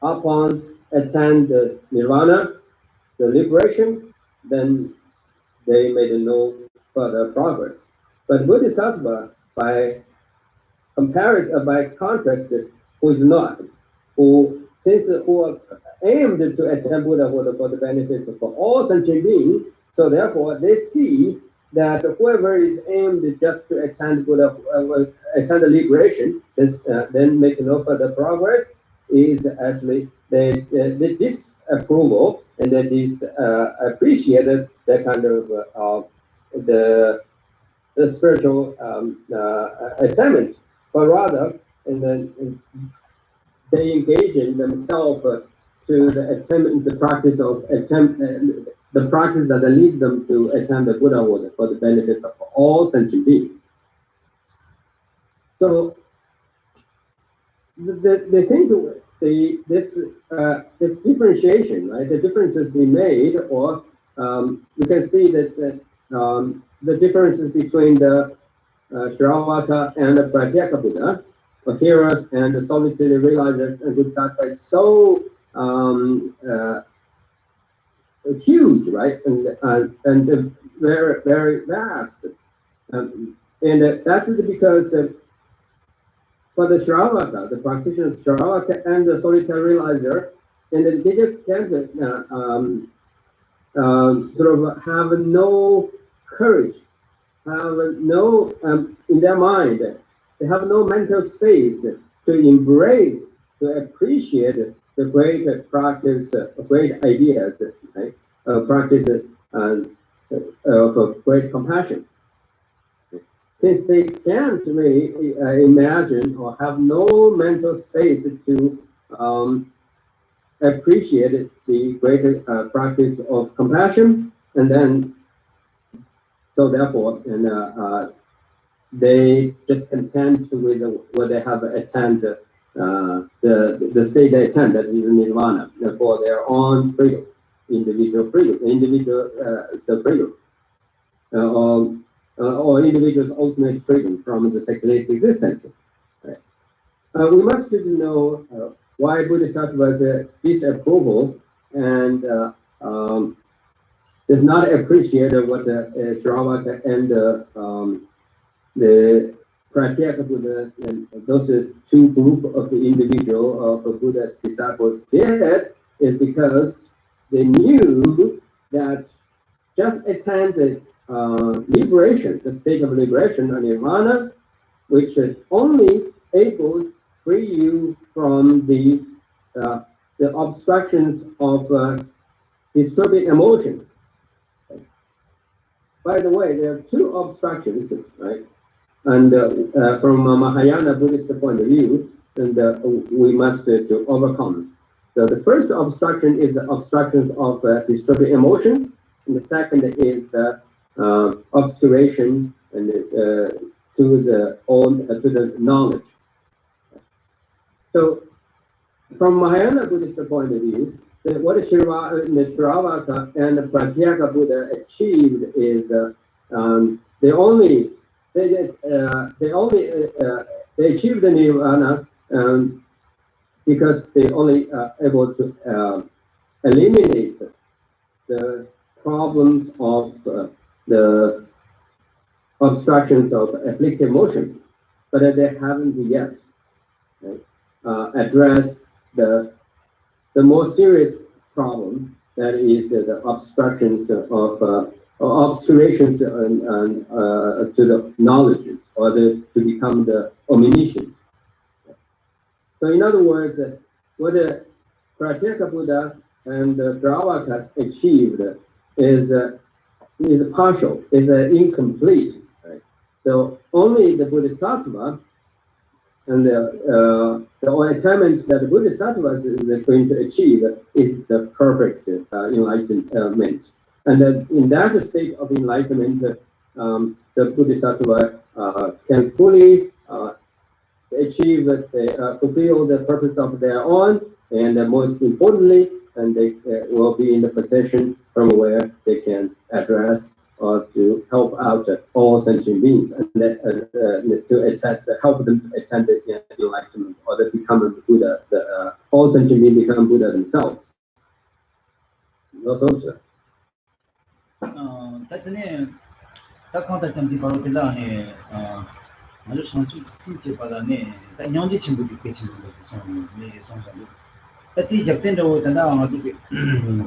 Speaker 1: upon attain the nirvana, the liberation, then they made no further progress. But Bodhisattva, by comparison, by contrast, who is not, who are aimed to attain Buddhahood for the benefits of all sentient beings. So therefore, they see that whoever is aimed just to attain Buddha, attain the liberation, then make no further progress, is actually the disapproval and that is appreciated the kind of the spiritual attainment, but rather and then they engage in themselves to the attainment, the practice of the practice that lead them to attain the Buddhahood for the benefits of all sentient beings. So the thing to this differentiation, right? The differences we made, or we can see that the differences between the Shravaka and the Pratyeka Buddha, the hearers and the solitary realizers and Bodhisattva, is so huge, right? And very, very vast. And that's because for the Shravaka, the practitioner of Shravaka and the solitary realizer, and they just can't sort of have no courage, have no, in their mind, they have no mental space to embrace, to appreciate the great practice, great ideas, right? Practice of great compassion. Since they can't really imagine or have no mental space to appreciate the great practice of compassion, and then so therefore, and they just content with what they have attained, the state they attain, that is nirvana, for their own freedom, individual freedom, individual self-freedom, or individual's ultimate freedom from the secularized existence. Right? We must know why Bodhisattva's disapproval and does not appreciate what Shravaka and the Pratyeka Buddha and those two groups of the individual of Buddha's disciples did, is because they knew that just attain the liberation, the state of liberation, and nirvana, which is only able to free you from the obstructions of disturbing emotions. By the way, there are two obstructions, right? And from a Mahayana Buddhist point of view, and we must to overcome. So the first obstruction is the obstructions of disturbing emotions, and the second is the obscuration and to the knowledge. So, from Mahayana Buddhist point of view, what the Shravaka and the Pratyeka Buddha achieved is they achieved the nirvana because they only able to eliminate the problems of the obstructions of afflictive emotion, but they haven't yet addressed the more serious problem, that is the obstructions of obscurations to the knowledges, or to become the omniscience. So in other words, what the Pratyeka Buddha and the Shravaka achieved is partial, is incomplete. Right? So only the Bodhisattva and the attainment that the Bodhisattva is going to achieve is the perfect enlightenment. And then in that state of enlightenment, the Bodhisattva can fully achieve, fulfill the purpose of their own, and most importantly, and they will be in the position from where they can address or to help out all sentient beings, and to help them to attain the enlightenment, or to become a Buddha. All sentient beings become Buddha themselves.
Speaker 2: 아주 상주 신체 받아네. 다 년지 친구들 깨치는 거지. 손이 손자들. 이 잡텐도 된다 아마도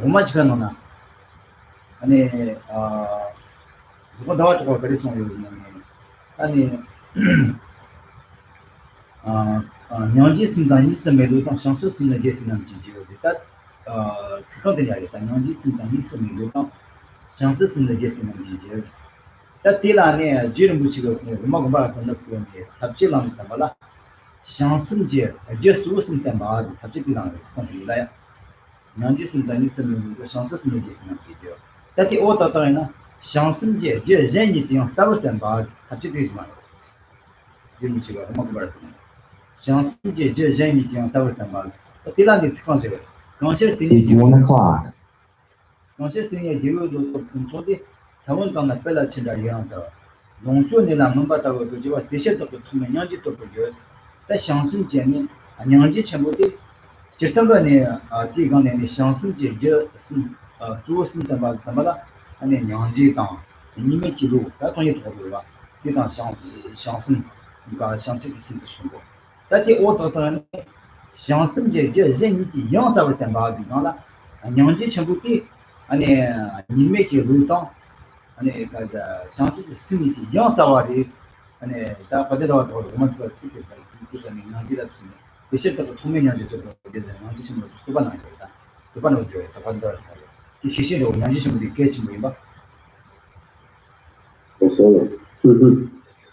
Speaker 2: 오마치가 너나 아니 누가 나와서 그랬어 요즘에 아니 년지 쓴다니 있으면도 좀 상수 쓰는 게 있으면 지지오지 딱 그거들이 알겠다 년지 쓴다니 있으면도 좀 상수 쓰는 게 있으면 지지오지 딱 딜안에 지름 붙이고 음악 말아서 넣고 삽질하면 samala 상승제 제수 쓴다 말 삽질이라는 거 있어요 년지 쓴다니 있으면 상수 쓰는 게 있으면 지지오 딱히 오다더나 상승제 제 전이 지금 싸웠던 말 삽질이지만 지름 붙이고 음악 말아서 상승제 제 전이 지금 싸웠던 말 딜안이 특성제 건설신이
Speaker 1: It's 1 o'clock.
Speaker 2: 건설신이 기후도 control이 사원당나 ਪਹਿ라 친다 이한다 농촌에나 넘바다고 그지와 대셔도 투면 연지도 그죠 다 상승제니 안녕지 전부디 제తం거네 디간네 상승제 저슨 주었습니다 말 삼바라 아니 연지당 이미 기도 다 통이 도로가 이단 상승 그러니까 상승이 있는 순고 다티 오토토는 상승제 저 전이지 영자를 때 말이잖아 안녕지 전부디 아니 이미 기도당 아니 가자 상식이 스미티 영사와리 아니 다 받으러 더 로만스가 쓰게 될 그런 나지다 쓰네 대신에 통면이야지 좀 이제 나지 좀 수반 안 되다 수반 어디에 다 받으러 이 시신도 나지 좀 이렇게 좀 봐.
Speaker 1: 그래서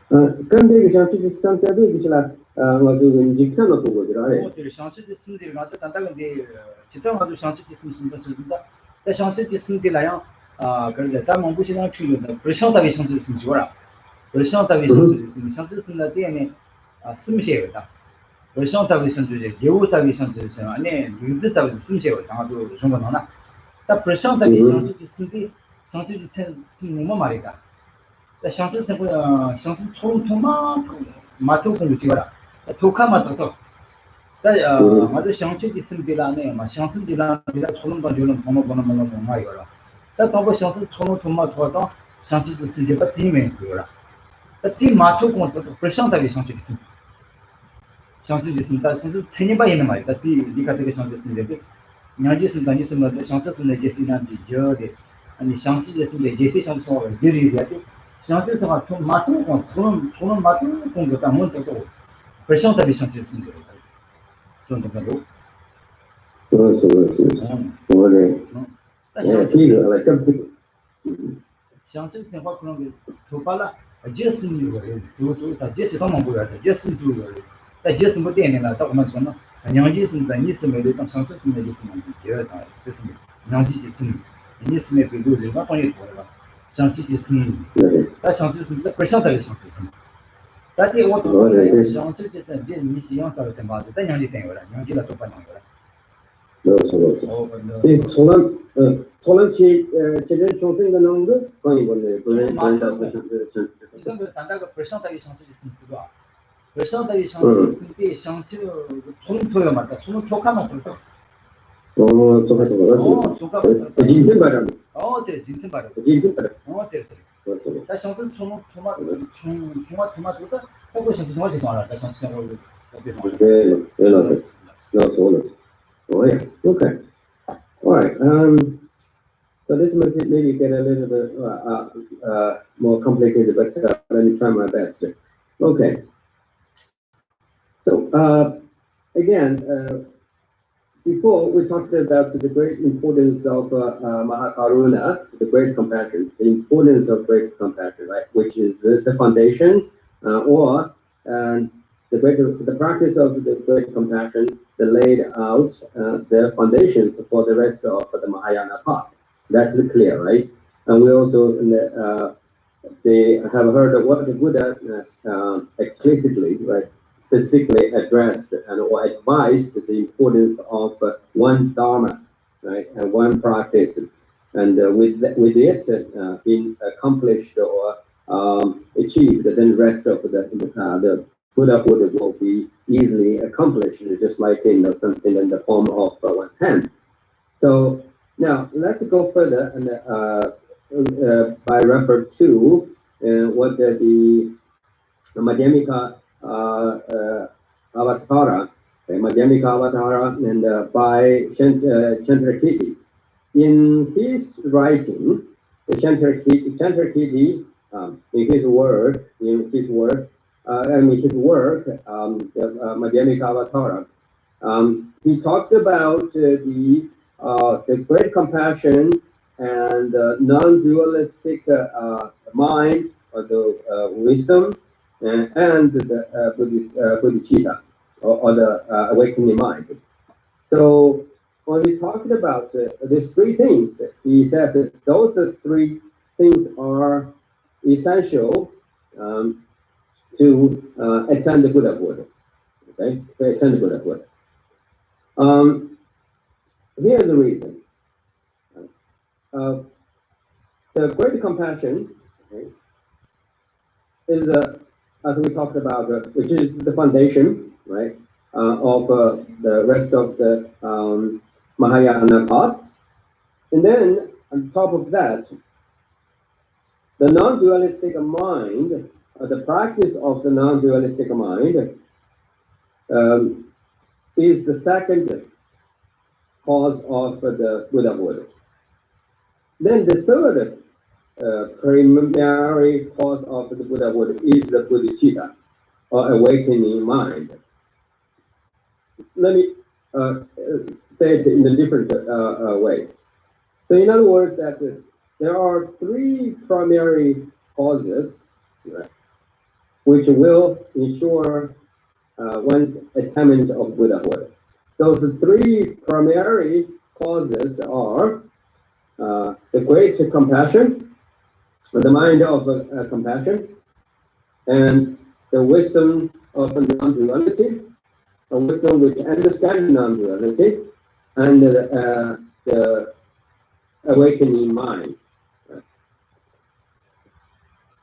Speaker 1: 근데 그 상식이 상자도 이제라 그 직선을 보고 들어요.
Speaker 2: 어들 상식이 쓴들 가도 단단한데 지금 가도 상식이 쓴다 쓴다 다 상식이 쓴들라요 그래서 다만 부시나 필요다. 불쌍하게 상식이 쓴 거라. 불쌍하게 상식이 쓴 상식이 쓴다 때문에 숨쉬어다. 불쌍하게 상식이 예우다게 상식이 쓴 아니 유즈다게 숨쉬어 당도 정말 하나. 다 불쌍하게 상식이 쓴디 상식이 쓴 뭐 말이다. 다 상식이 쓴 상식 총통마 마토 공부 지어라. 독하마도 또 다 아주 상식이 쓴디라네 마 상식이라 초는 가지고는 번호 많이 걸어. 다 더버 상식 초는 도마 도와도 상식이 쓴게가 디멘스요라. 이 마토 공부도 불쌍하게 상식이 쓴 상식이 쓴다 상식 체니바 있는 말이다. 이 니가 되게 상식이 쓴데 냐지 쓴다니 쓴다 상식 쓴데 게시난 비저데 아니 상식이 쓴데 게시 상식을 지리지야지 상식에서 좀 마토 공 초는 마토 공부도 안 못도 불쌍하게 상식이 쓴 거다. 좀 더도
Speaker 1: 그렇죠. 원래
Speaker 2: 상식 생활 그런 게 도발라 제스니 거래 또 제스만 보여야 돼 제스 두요 다 제스 못 되는 다 엄마 좀 안녕지 쓴다 니스메 좀 상식 쓴다 니스메 제가 됐습니다 안녕지 제스니 니스메 비도를 막 보내 보라 상식 제스니 다 상식 쓴다 불쌍하게 상식 쓴다 다티 오토 상식 제스 제 니지 영사를 때 맞아 다 안녕지 된 거라 안녕지가 또 받는 거라
Speaker 1: 그렇죠. 이 소lan 제대로 총생가 나온 거 거의 뭐네. 그런
Speaker 2: 지금 단다가 불쌍하게 상식이 쓴거 불쌍하게 상식이 쓴게 상식 손토요 맞다 손 토카만 또
Speaker 1: 저거
Speaker 2: 조카
Speaker 1: 진짜 말이야.
Speaker 2: 네 진짜 말이야
Speaker 1: 진짜
Speaker 2: 네
Speaker 1: 그렇죠.
Speaker 2: 다 상식 손 토마토 중화 토마토가 하고 싶은 거 하지 마라 다 상식으로
Speaker 1: Oh yeah. Okay. All right. So this might maybe get a little bit more complicated, but let me try my best. Okay. So again, before we talked about the great importance of Mahakaruna, the great compassion, the importance of great compassion, right? Which is the foundation, or the practice of the great compassion that laid out the foundations for the rest of the Mahayana path. That's clear, right? And we also they have heard of what the Buddha explicitly, right, specifically addressed and or advised the importance of one dharma, right, and one practice, and with it being accomplished or achieved, then the rest of the Buddhahood will be easily accomplished, just like in something in the palm of one's hand. So now let's go further and by refer to what the Madhyamika Avatara, Madhyamika Avatara, and by Chandrakirti. In his writing, the Chandrakirti, in his words, his work, the Madhyamika Avatara, he talked about the great compassion and non-dualistic mind, or the wisdom, and the bodhicitta, or the awakening mind. So when we talked about these three things, he says that those three things are essential to attain the Buddhahood. Okay, to attain the Buddhahood. Here's the reason. The great compassion, okay, is, as we talked about, which is the foundation, right, of the rest of the Mahayana path. And then on top of that, the non-dualistic mind, the practice of the non-dualistic mind, is the second cause of the Buddhahood. Then the third primary cause of the Buddhahood is the bodhicitta, or awakening mind. Let me say it in a different way. So in other words, that there are three primary causes, right, which will ensure one's attainment of Buddhahood. Those three primary causes are the great compassion, the mind of compassion, and the wisdom of non-duality, a wisdom which understands non-duality, and the awakening mind.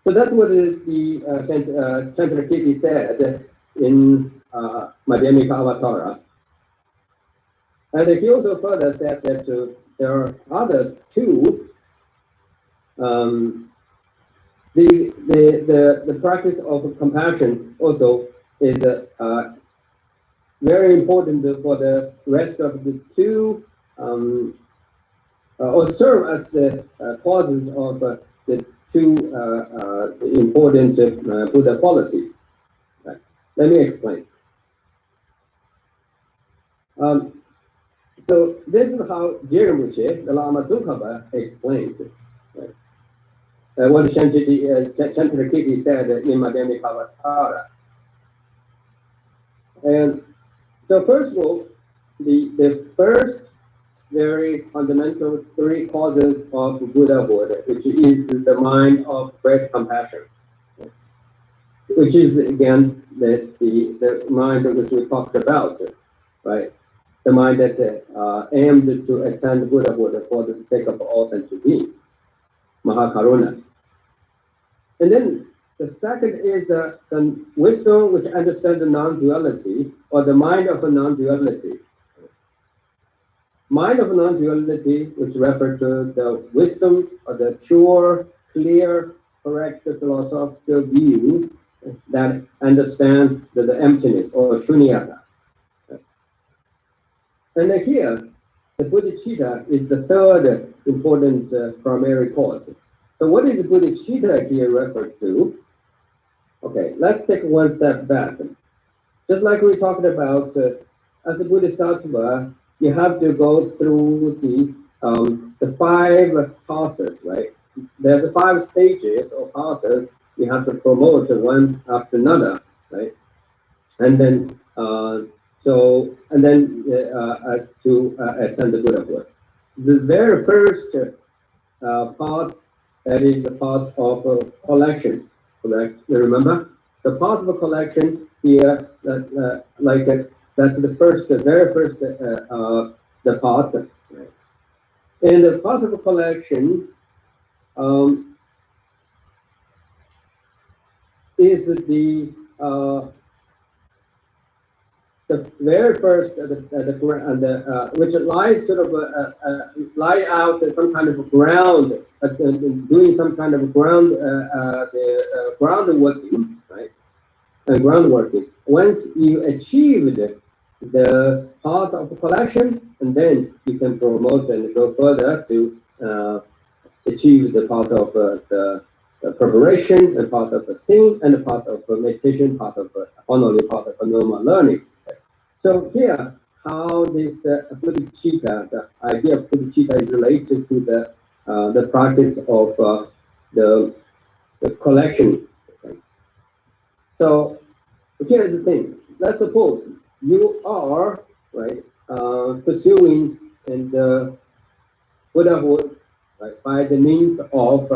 Speaker 1: So that's what the Chandrakirti said in Madhyamika Avatara. And he also further said that there are other two. The practice of compassion also is very important for the rest of the two, or serve as the causes of the two important Buddha qualities. Right. Let me explain. So this is how Jirumuche, the Lama Tsongkhapa, explains it. Right. What Chandrakirti said in Madhyamika Avatara. And so first of all, the first very fundamental three causes of Buddhahood, which is the mind of great compassion, which is again the mind which we talked about, right? The mind that aimed to attain Buddhahood for the sake of all sentient beings, Mahakaruna. And then the second is the wisdom which understands the non-duality, or the mind of a non-duality. Mind of non-duality, which refers to the wisdom or the pure, clear, correct philosophical view that understands the emptiness, or shunyata. And here, the bodhicitta is the third important primary cause. So what is bodhicitta here referred to? Okay, let's take one step back. Just like we talked about, as a bodhisattva, you have to go through the five paths, right? There's 5 stages or paths you have to promote one after another, right? And then to attend the Buddhahood. The very first path, that is the path of collection, correct? You remember the path of a collection here, that's the very first the path. Right? And the path of a collection is the very first which lies sort of lie out some kind of ground, doing some kind of ground the ground working, right? groundwork. Once you achieve the part of collection, and then you can promote and go further to achieve the part of the preparation, and part of the sing, and the part of meditation, part of finally part of normal learning. So here, how this bodhicitta, the idea of bodhicitta is related to the practice of the collection. So here's the thing. Let's suppose you are pursuing in the Buddhahood by the means of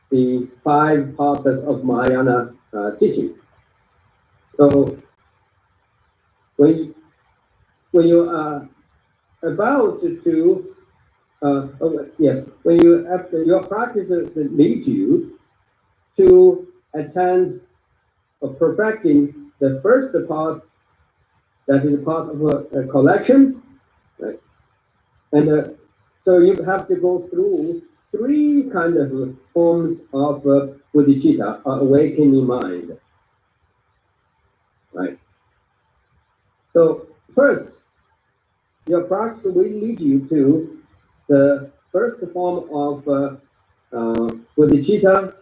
Speaker 1: the 5 paths of Mahayana teaching. So when you are about to when your practice leads you to attend or perfecting the first part, that is part of a collection, right? And so you have to go through 3 kind of forms of bodhicitta, awakening mind, right? So first, your practice will lead you to the first form of bodhicitta,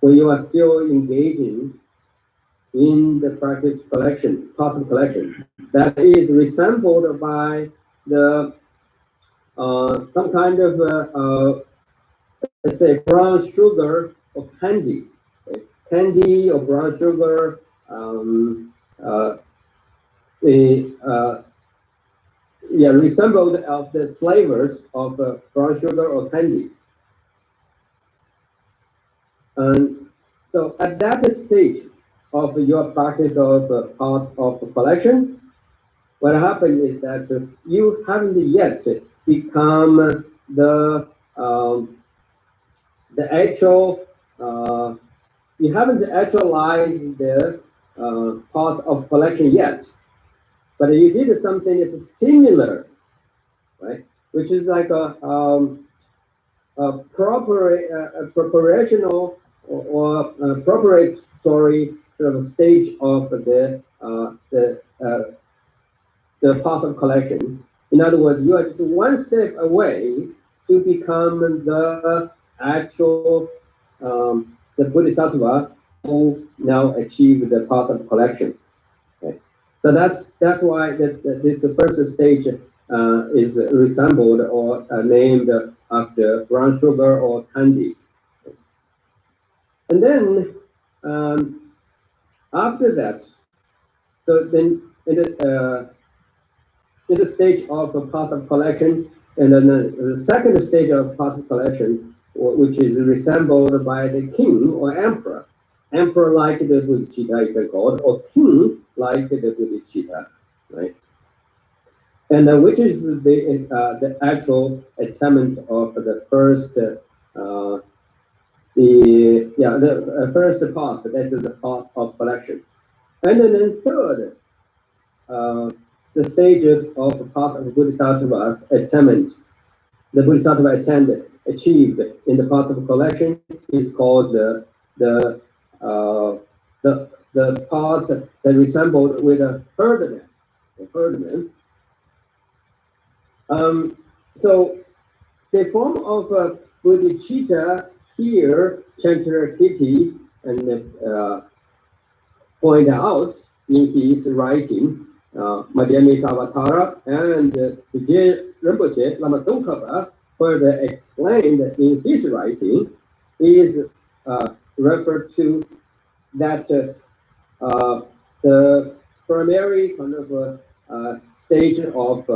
Speaker 1: when you are still engaging in the practice collection, part of collection, that is resembled by the some kind of let's say brown sugar or candy, okay? Candy or brown sugar, resembled of the flavors of brown sugar or candy. And so at that stage of your practice of part of collection, what happens is that you haven't yet become the actual, you haven't actualized the part of collection yet, but you did something that's similar, right? Which is like a preparational or preparatory sort of stage of the path of collection. In other words, you are just one step away to become the actual the Bodhisattva who now achieve the path of collection. Okay. So that's why this first stage is resembled or named after brown sugar or candy. And then after that, so then in the stage of the path of collection, and then the second stage of path of collection, which is resembled by the king or emperor. Emperor like the bodhicitta, you can call it, or king like the bodhicitta, right? And which is the actual attainment of the first first part, that is the part of collection. And then third, the stages of the path of Bodhisattva's attainment, the Bodhisattva achieved in the path of collection is called the path that resembled with a herdman. So the form of bodhicitta here, Chandrakirti and point out in his writing, Madhyamika Avatara, and Vijay Rinpoche Lama Tsongkhapa further explained in his writing, is referred to that the primary kind of stage of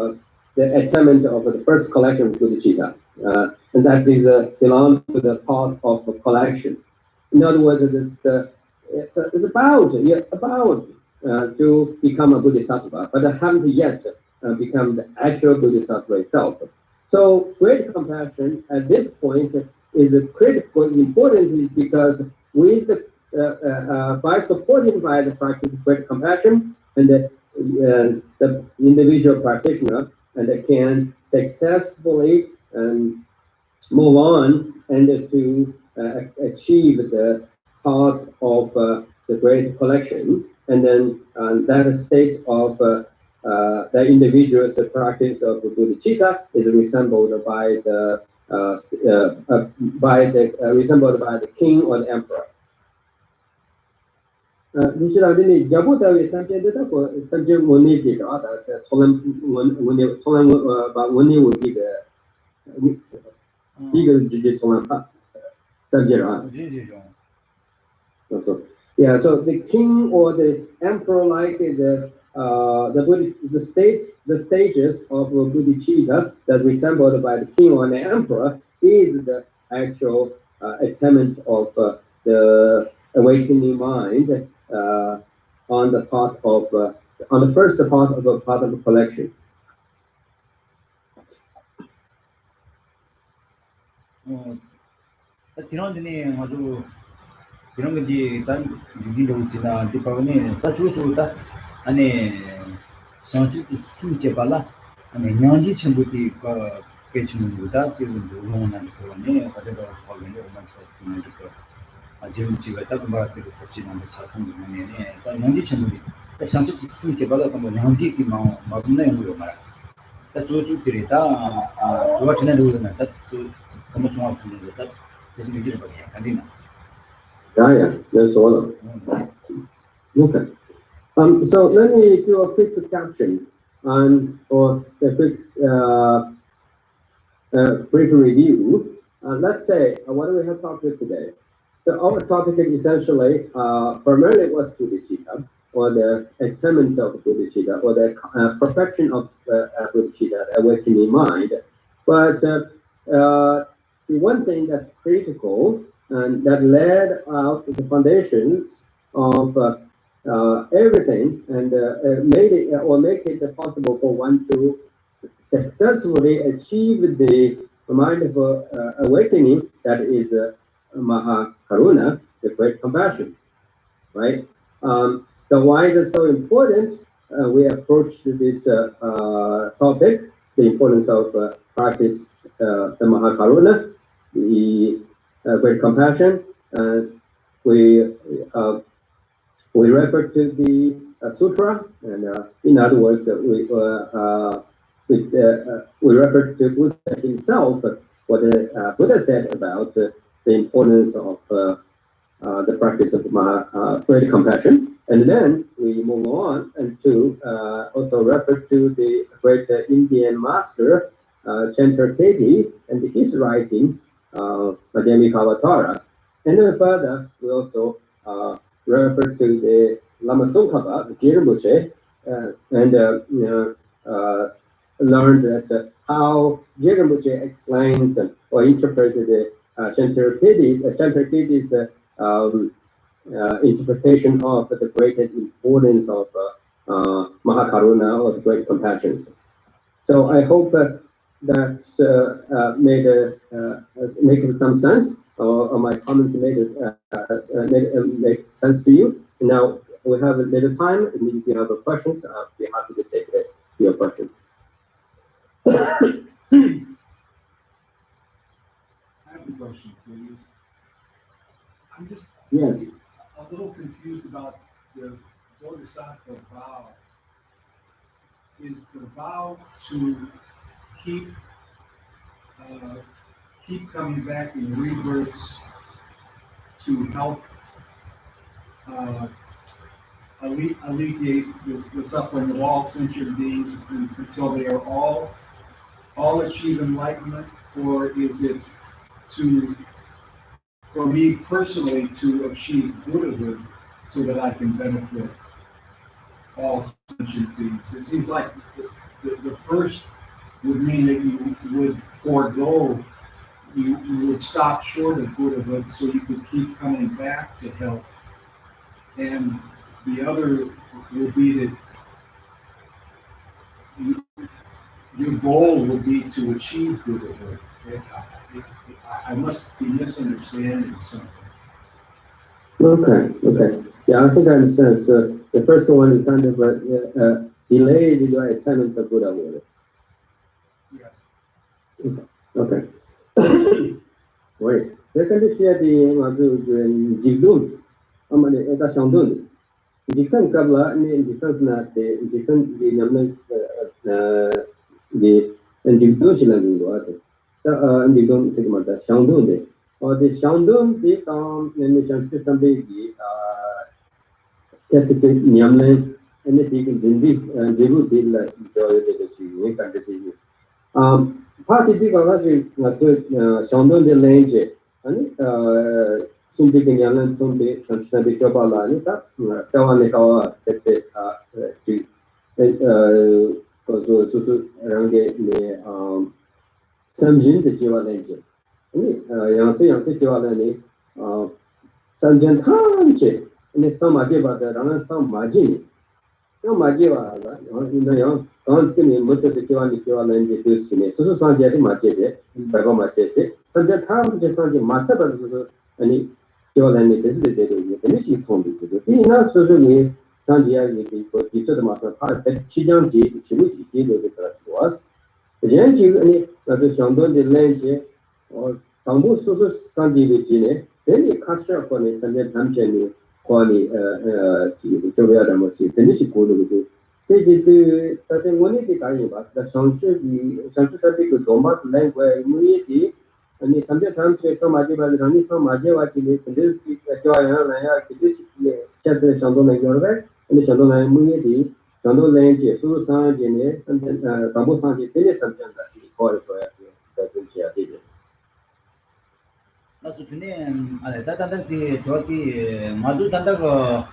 Speaker 1: the attainment of the first collection of bodhicitta, and that is belong to the part of collection. In other words, it's about to become a bodhisattva, but I haven't yet become the actual bodhisattva itself. So great compassion at this point is critical, important, because with by supporting by the practice of great compassion and the individual practitioner, and they can successfully move on and to achieve the path of the great collection, and then that state of the individual's practice of bodhicitta is resembled by the resembled by the king or the emperor. 你知道的呢，要不到三千的那个三千文的这个啊，从来把文的我这个这个直接从来把三千啊。So yeah, so the king or the emperor, like the stages of bodhicitta that resembled by the king or the emperor is the actual attainment of the awakening mind on the part of on the first part of a part of the collection.
Speaker 2: 이런 건지 단 유기로 지나 디파고네 다주주다 아니 상식이 심게 발라 아니 냥지 전부티 그 배치는 거다 그런 로만한 거네 가져다 거기에 오만 쓰는 거 아주 지가 딱 말씀 섭지는 차선이네 다 냥지 전부티 상식이 심게 발라 그 냥지 기 마음에 뭐 말아 다주주들이다 아 좋아지는 거는 다 너무 좋아 보이는 거다 그래서 이제 뭐야 간디나
Speaker 1: Yeah, that's all. Okay. So let me do a quick caption or a quick brief review. Let's say, what do we have talked about today? So our topic is essentially primarily was bodhicitta, or the attainment of bodhicitta, or the perfection of bodhicitta, awakening mind. But the one thing that's critical and that led out the foundations of everything and made it possible for one to successfully achieve the mindful awakening, that is Mahakaruna, the great compassion, right? So why is it so important? We approached this topic, the importance of practice the Mahakaruna, the great compassion. We refer to the sutra, and in other words, we refer to Buddha himself, what the Buddha said about the importance of the practice of great compassion. And then we move on and to also refer to the great Indian master, Chandrakedi, and his writing, Madhyamika. And then further, we also refer to the Lama Tsongkhapa, the Jirmuche, and learned that how Jirmuche explains or interpreted the Chandrakedi's interpretation of the greatest importance of Mahakaruna, or the great compassions. So I hope that's made some sense, or my comments make sense to you. And now we have a little time, and if you have questions, I'll be happy to take your question.
Speaker 4: I have a question, please. I'm just a little confused about the Bodhisattva vow. Is the vow to keep coming back in rebirths to help alleviate the suffering of all sentient beings until they are all achieve enlightenment, or is it for me personally to achieve Buddhahood so that I can benefit all sentient beings? It seems like the first would mean that you would forego, you would stop short of Buddhahood so you could keep coming back to help. And the other would be that your goal would be to achieve Buddhahood. I must be misunderstanding something.
Speaker 1: Okay. Yeah, I think I understand. So the first one is kind of delayed your attainment of Buddhahood.
Speaker 4: Yes.
Speaker 1: Okay. Great. Saya kan dia share di Jigdun. 아무리 에다 상도니 직선 갑라 아니 직선스나데 직선 이 냠네 이 인디도실라는 거 같아 다 인디도 세그마다 상도데 어디 상도데 감 내내 상트 선배기 캐티페 냠네 ene taken dindi devu dilla joy de chi ne kanditi party di ga ji ngato shandon de lenje ani simbi ke yalan tonde sansa de kabala ni ta tawane kawa tete ji ko so range ne samjin de jiwa lenje ani yang se jiwa ne samjin thanche ne samaje ba da ran samaje 마지와 인도요 건스니 못도 기와니 기와는 되스네 소소 산지에 맞게데 바고 맞게데 선제 타운 제산지 맞서버도 아니 기와는 되스데도 이제 통비도 이나 소소니 산지에 이거 기초도 맞서 파 시장지 시루지 기도도 들어왔어 이제 아니 나도 상도데 렌제 방부 소소 산지에 지네 내니 카처 거네 선제 담제니 quali giocare mosi tenisi quello che te state monete di caio da sancho sapi che domma lingua immediati ani sambia tanto samaje ba rani samaje wa che le tenisi che ya na ya che si che santo na yorbe ani santo na immediati santo lenge su sanje ne sambia tabo sanje tele sambia da si quale poi da giunge a dies
Speaker 2: 나서 근데 다다다기 저기 마주 단다고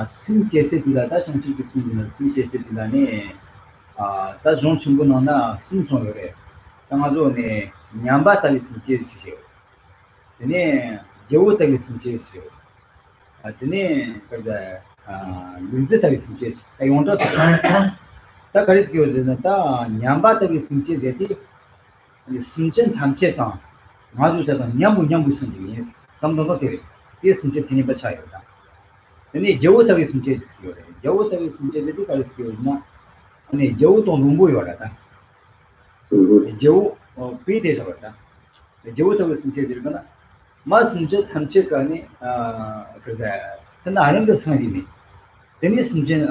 Speaker 2: 심제제들다 다시 좀 심지는 심제제들다네 다 종충분하나 심송요래 당아조네 냠바탈이 심제시요 근데 여우탈이 심제시요 근데 그자 민제탈이 심제시 이 온도 다 가리스기요 다 냠바탈이 심제제디 심전 탐체상 아주 제가 냠부 선지기 삼도도 되게 이 선지 진이 받쳐요다 근데 여우다기 선지 있어요 여우다기 선지들이 가르치고나 아니 여우도 농부요 알아다 여우 비대서 왔다 여우다기 선지들이거나 마 선지 탐체가니 그래서 근데 아는 거 선지니 근데 선지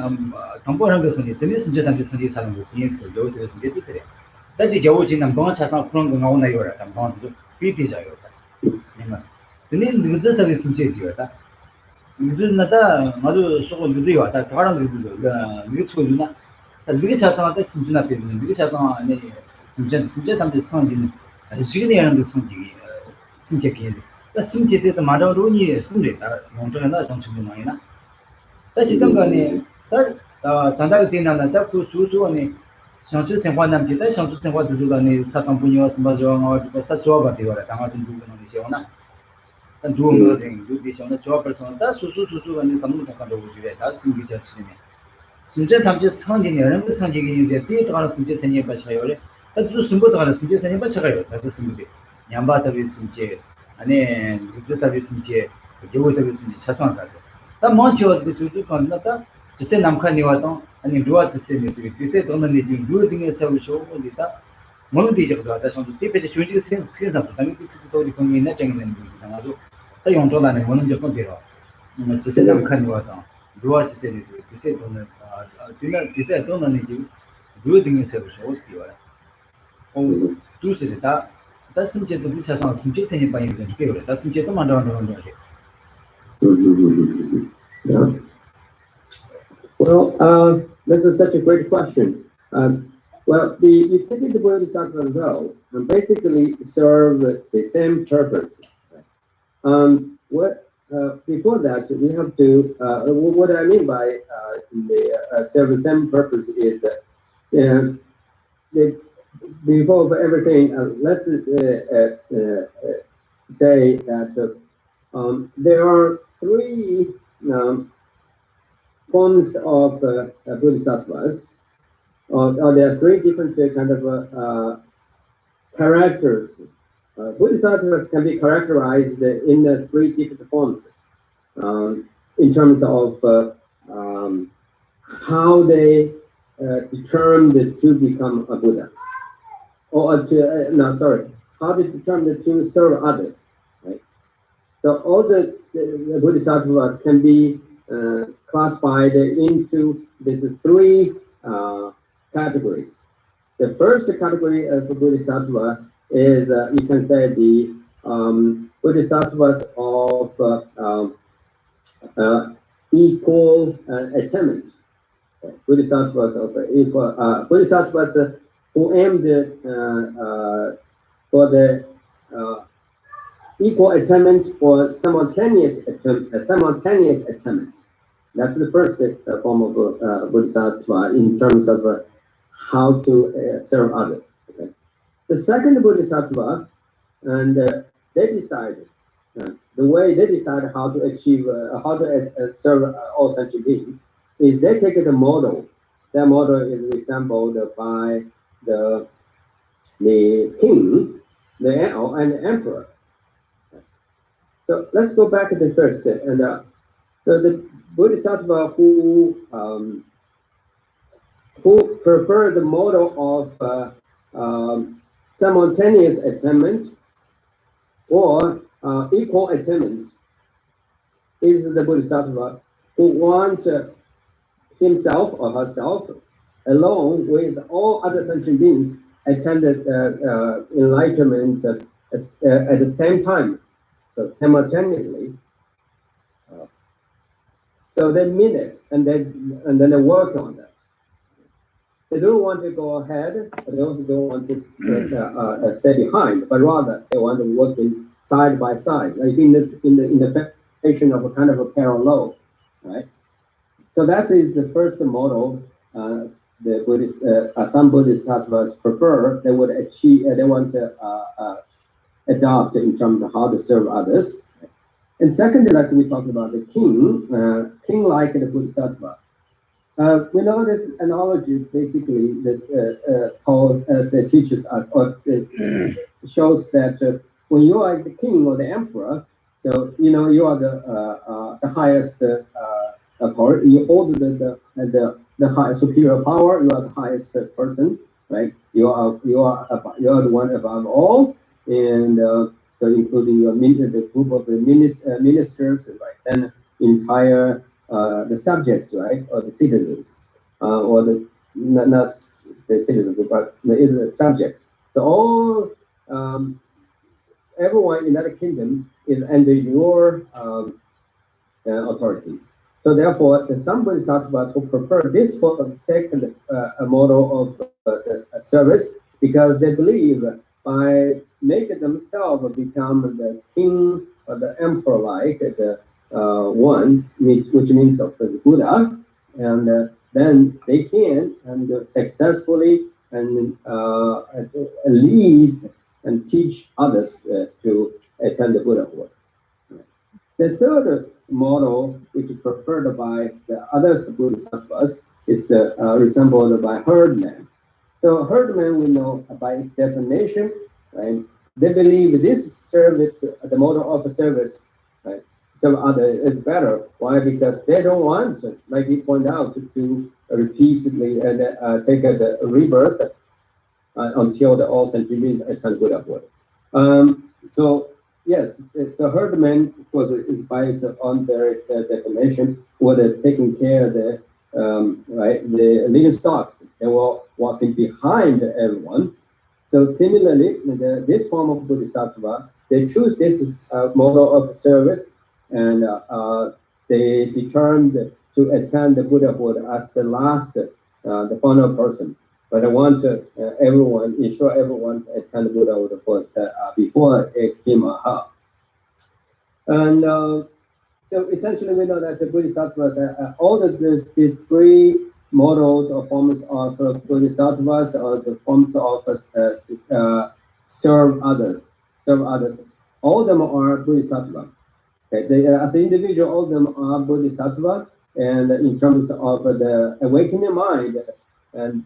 Speaker 2: 담보하는 거 선지 근데 선지 담지 선지 사람도 비행서 여우다기 선지들이 그래 다시 여우 지난 동안 차상 그런 거 나오나 요라 담보도 비비자요다. 근데 늦어서 심지어지요다. 늦는다 아주 소고 늦어요다. 다른 늦어요. 늦어요나. 늦게 차상한테 심지나 되는. 늦게 차상 아니 심지 담대 성기는 지금에 하는 그 성기 심지게. 그 심지에도 말어로니 심지다. 먼저나 정치도 많이나. 지금 간에 단다가 되나나 그 수수원에 상주 생활남기다 상주 생활 두주간에 사건 분야와 스마저와 사조가 되어라 당하던 부분은 이제오나 두어가 된 두비셔나 조합 person다 수수수수간에 삼는 간도 오지래 다 심기 자치네 심제 담지 상진이 여러 그 상진이 이제 뒤에다가 심제 생에 받쳐요래 아주 숨보다가 심제 생에 받쳐가요 다 심게 냠바다비 심제 아니 그즈다비 심제 요거다비 심제 차상가도 다 먼저도 두두 간다다 जिसे नामखा निवाता अनि दुआ तिसे नेजि तिसे दोन नेजि दुआ दिने सब show दिता मन दि जक दाता सं ति पेजे छुजि के सेन सा तनि ति सौरी कोनि न जंग न दि नाजो त योंतो लाने मन जक देरो जिसे नामखा निवाता दुआ जिसे नेजि तिसे दोन दिना तिसे दोन नेजि दुआ दिने सब शो सिवा ओ दुसे 다 심지어 또 비차상 심지어 생이 빠이 좀 깨요. 다 심지어 또 만들어 놓는 거지.
Speaker 1: Well, this is such a great question. Well, the utility bodhisattva though basically serve the same purpose. Before that, we have to. What I mean by serve the same purpose is that before everything, let's say that there are three forms of bodhisattvas, or there are three different kind of characters. Bodhisattvas can be characterized in the three different forms in terms of how they determine to become a Buddha, or how they determine to serve others. Right. So all the the bodhisattvas can be classified into these three categories. The first category of bodhisattva is, you can say, the bodhisattvas of equal attainment. Bodhisattvas of equal bodhisattvas who aimed for the equal attainment or simultaneous attainment. That's the first form of bodhisattva in terms of how to serve others. Okay? The second bodhisattva, and they decide the way they decide how to achieve how to serve all sentient beings is they take the model. That model is resembled by the king, and the emperor. So let's go back to the first, and so the bodhisattva who prefer the model of simultaneous attainment or equal attainment is the bodhisattva who wants himself or herself alone with all other sentient beings attain enlightenment at the same time, so simultaneously. So they mean it, and then they work on that. They don't want to go ahead, but they also don't want to stay behind, but rather they want to work side by side, like in the fashion of a kind of a parallel, right? So that is the first model the Buddhist, some bodhisattvas prefer. They would achieve. They want to adopt in terms of how to serve others. And secondly, like we talked about, the king like the bodhisattva. We know this analogy basically that teaches us or shows that when you are the king or the emperor, so you know you are the highest authority. You hold the high superior power. You are the highest person, right? You are the one above all, and so including the group of the ministers, right? And entire the subjects, right, or the citizens, or the not the citizens, but the subjects. So all everyone in that kingdom is under your authority. So therefore, some bodhisattvas who prefer this for the second model of service, because they believe by making themselves become the king or the emperor, like the one, which means of course Buddha, and then they can successfully and lead and teach others to attain the Buddhahood. The third model, which is preferred by the other bodhisattvas, is resembled by herdmen. So herdmen, we know by its definition, right? They believe this service, the model of service, right, serve others is better. Why? Because they don't want, like you point out, to repeatedly take the rebirth until the all sentient beings attain Buddhahood. So yes, it's a herdman, of course, is by its own very definition, would taking care of the right, the living stocks. They were walking behind everyone. So similarly, this form of bodhisattva, they choose this model of service, and they determined to attain the Buddhahood as the last, the final person. But I want everyone, ensure everyone to attain the Buddhahood before it came up. And so essentially, we know that the bodhisattvas, all of these three models or forms of bodhisattvas are the forms of serve others. All of them are bodhisattva. Okay? They, as an individual, all of them are bodhisattva, and in terms of the awakening mind, and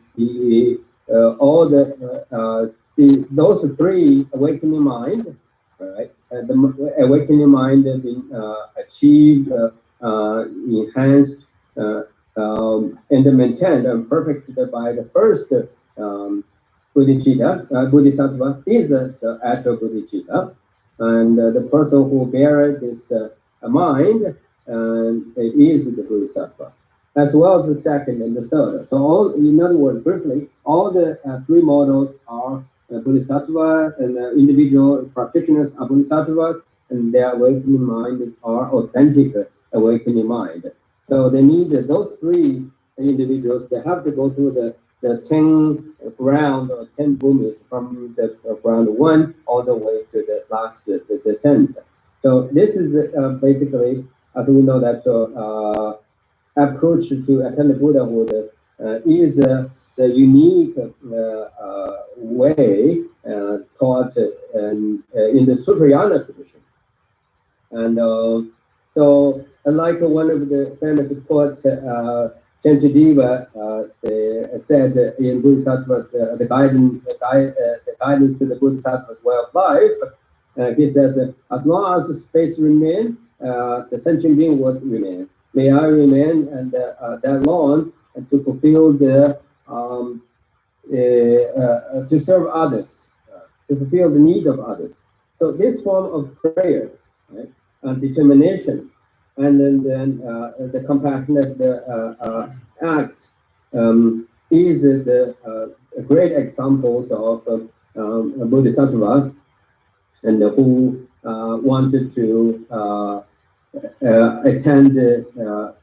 Speaker 1: those three awakening mind, right? The awakening mind has been achieved, enhanced, and maintained and perfected by the first bodhisattva is the actual bodhicitta, and the person who bears this mind is the Bodhisattva, as well as the second and the third. So, in other words, briefly, all the three models are Bodhisattva, and individual practitioners are Bodhisattvas, and their awakening mind are authentic awakening mind. So they need those three individuals. They have to go through the 10 ground or 10 bhumis from the ground 1 all the way to the last, the 10th. So this is basically, as we know, that approach to attend Buddhahood is the unique way taught in the Sutrayana tradition. And so, like one of the famous quotes, Chanchadeva said in Bodhisattva's the guidance to the Bodhisattva's way of life, he says, as long as space remains, the sentient being will remain. May I remain and that long to fulfill the to serve others, to fulfill the need of others. So this form of prayer, right, determination, and then the compassionate acts is the great examples of Bodhisattva, and who wanted to attend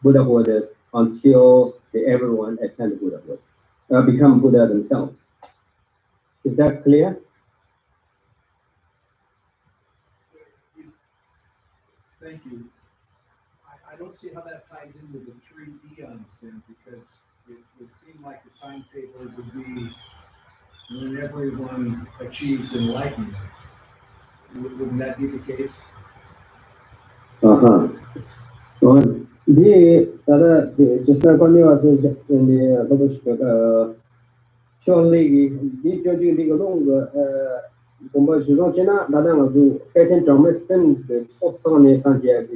Speaker 1: Buddhahood until everyone attend Buddhahood, become Buddha themselves. Is that clear?
Speaker 4: Thank you. I don't see how that ties in with the 3 eons then, because it would seem like the timetable would be when everyone achieves enlightenment. Wouldn't that be the case?
Speaker 1: Just like on the in the surely the judging the long China, Nadam do getting Thomason, the Tosone Sandia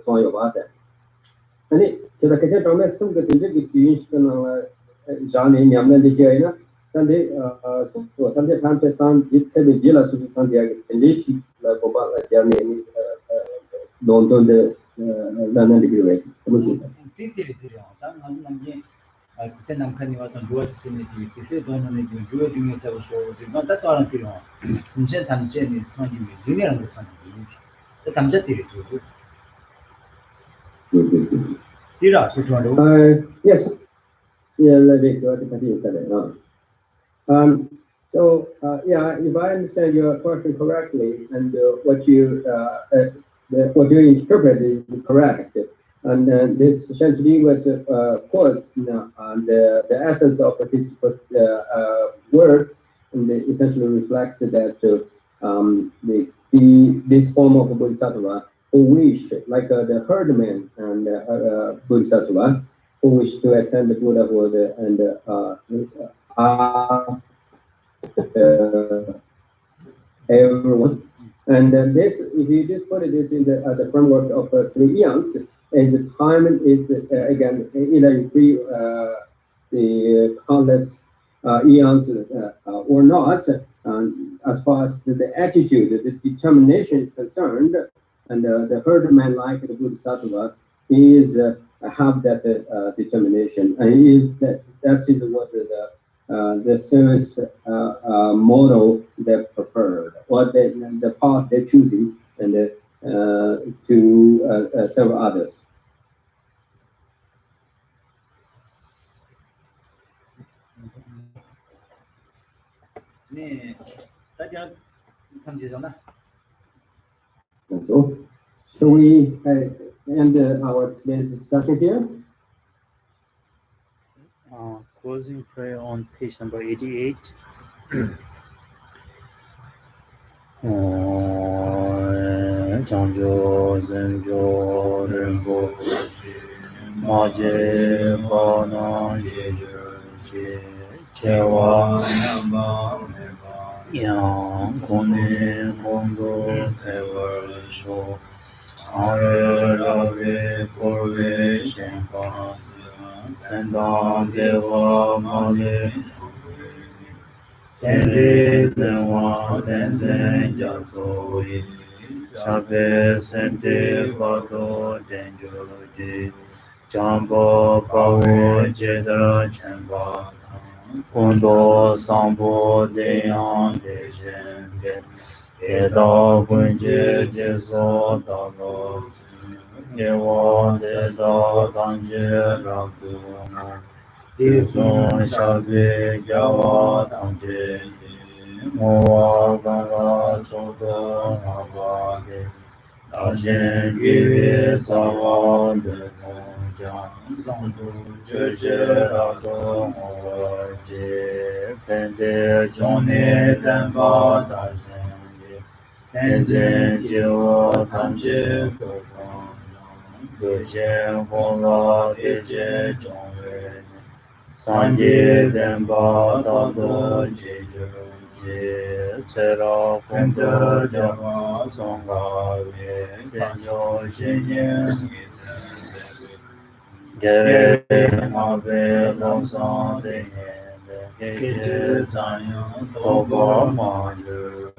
Speaker 1: son of us. And it to the Kitchen Thomason, the Division Johnny Yaman de Jaina, and they Sunday time to sound did 7 jealous of Sandia and Lishi, like about Germany, London, the London degree race.
Speaker 2: Sen nam khani wa tan duwa sen ni ti se don ne ti duwa ti ne sa so ti non ta to ran ti no sin chen tam chen ni san ni ni ne ran de san ni ta tam ja ti ri tu ti ra so to do
Speaker 1: yes, yeah, let me go to continue that. So yeah, if I understand your question correctly, and what you interpret is correct. And this essentially was quotes on the essence of his words, and they essentially reflect that this form of Bodhisattva who wish, like the herdman and Bodhisattva, who wish to attend the Buddhahood and everyone. And this, if you just put this in the framework of 3 eons, and the time is again either free the countless eons or not. As far as the attitude, the determination is concerned, and the herdman like the Bodhisattva is have that determination, and that is what the service model they preferred, or the path they're choosing, and to serve others. So we end our today's discussion here.
Speaker 3: Closing prayer on page number 88. Chanjo Zenjo Rembo Maje Bana Jeju Chewa Yang Kone Kondo Pever Sho Are Lave Korve Shenpa Enda Deva Male Tenre Tenwa Tenzen Jasoi Shabe Sente Kodo Denjoji Jambo Pawo Jedra Chemba Undo Sambo Deyan Dejen Eda Gunje Jeso Dalo Yewa Deda Danje Rabu Isun Shabe Jawa Danje Mowa Ganga Chodo Nabade Dajen Yue Zawa De Nongja Zandu Jeje Rado Mowaje Pende Jone Denba Dajen Tenzen Jewa Tamje Kokon Gejen Gongla Deje Jongwe Sanje Denba Dado Jeje Tsera Kunda Java Tsonga We Tenjo Shenyen Gere Mabe Longsan Denyen Keje Zanyan Toba Manju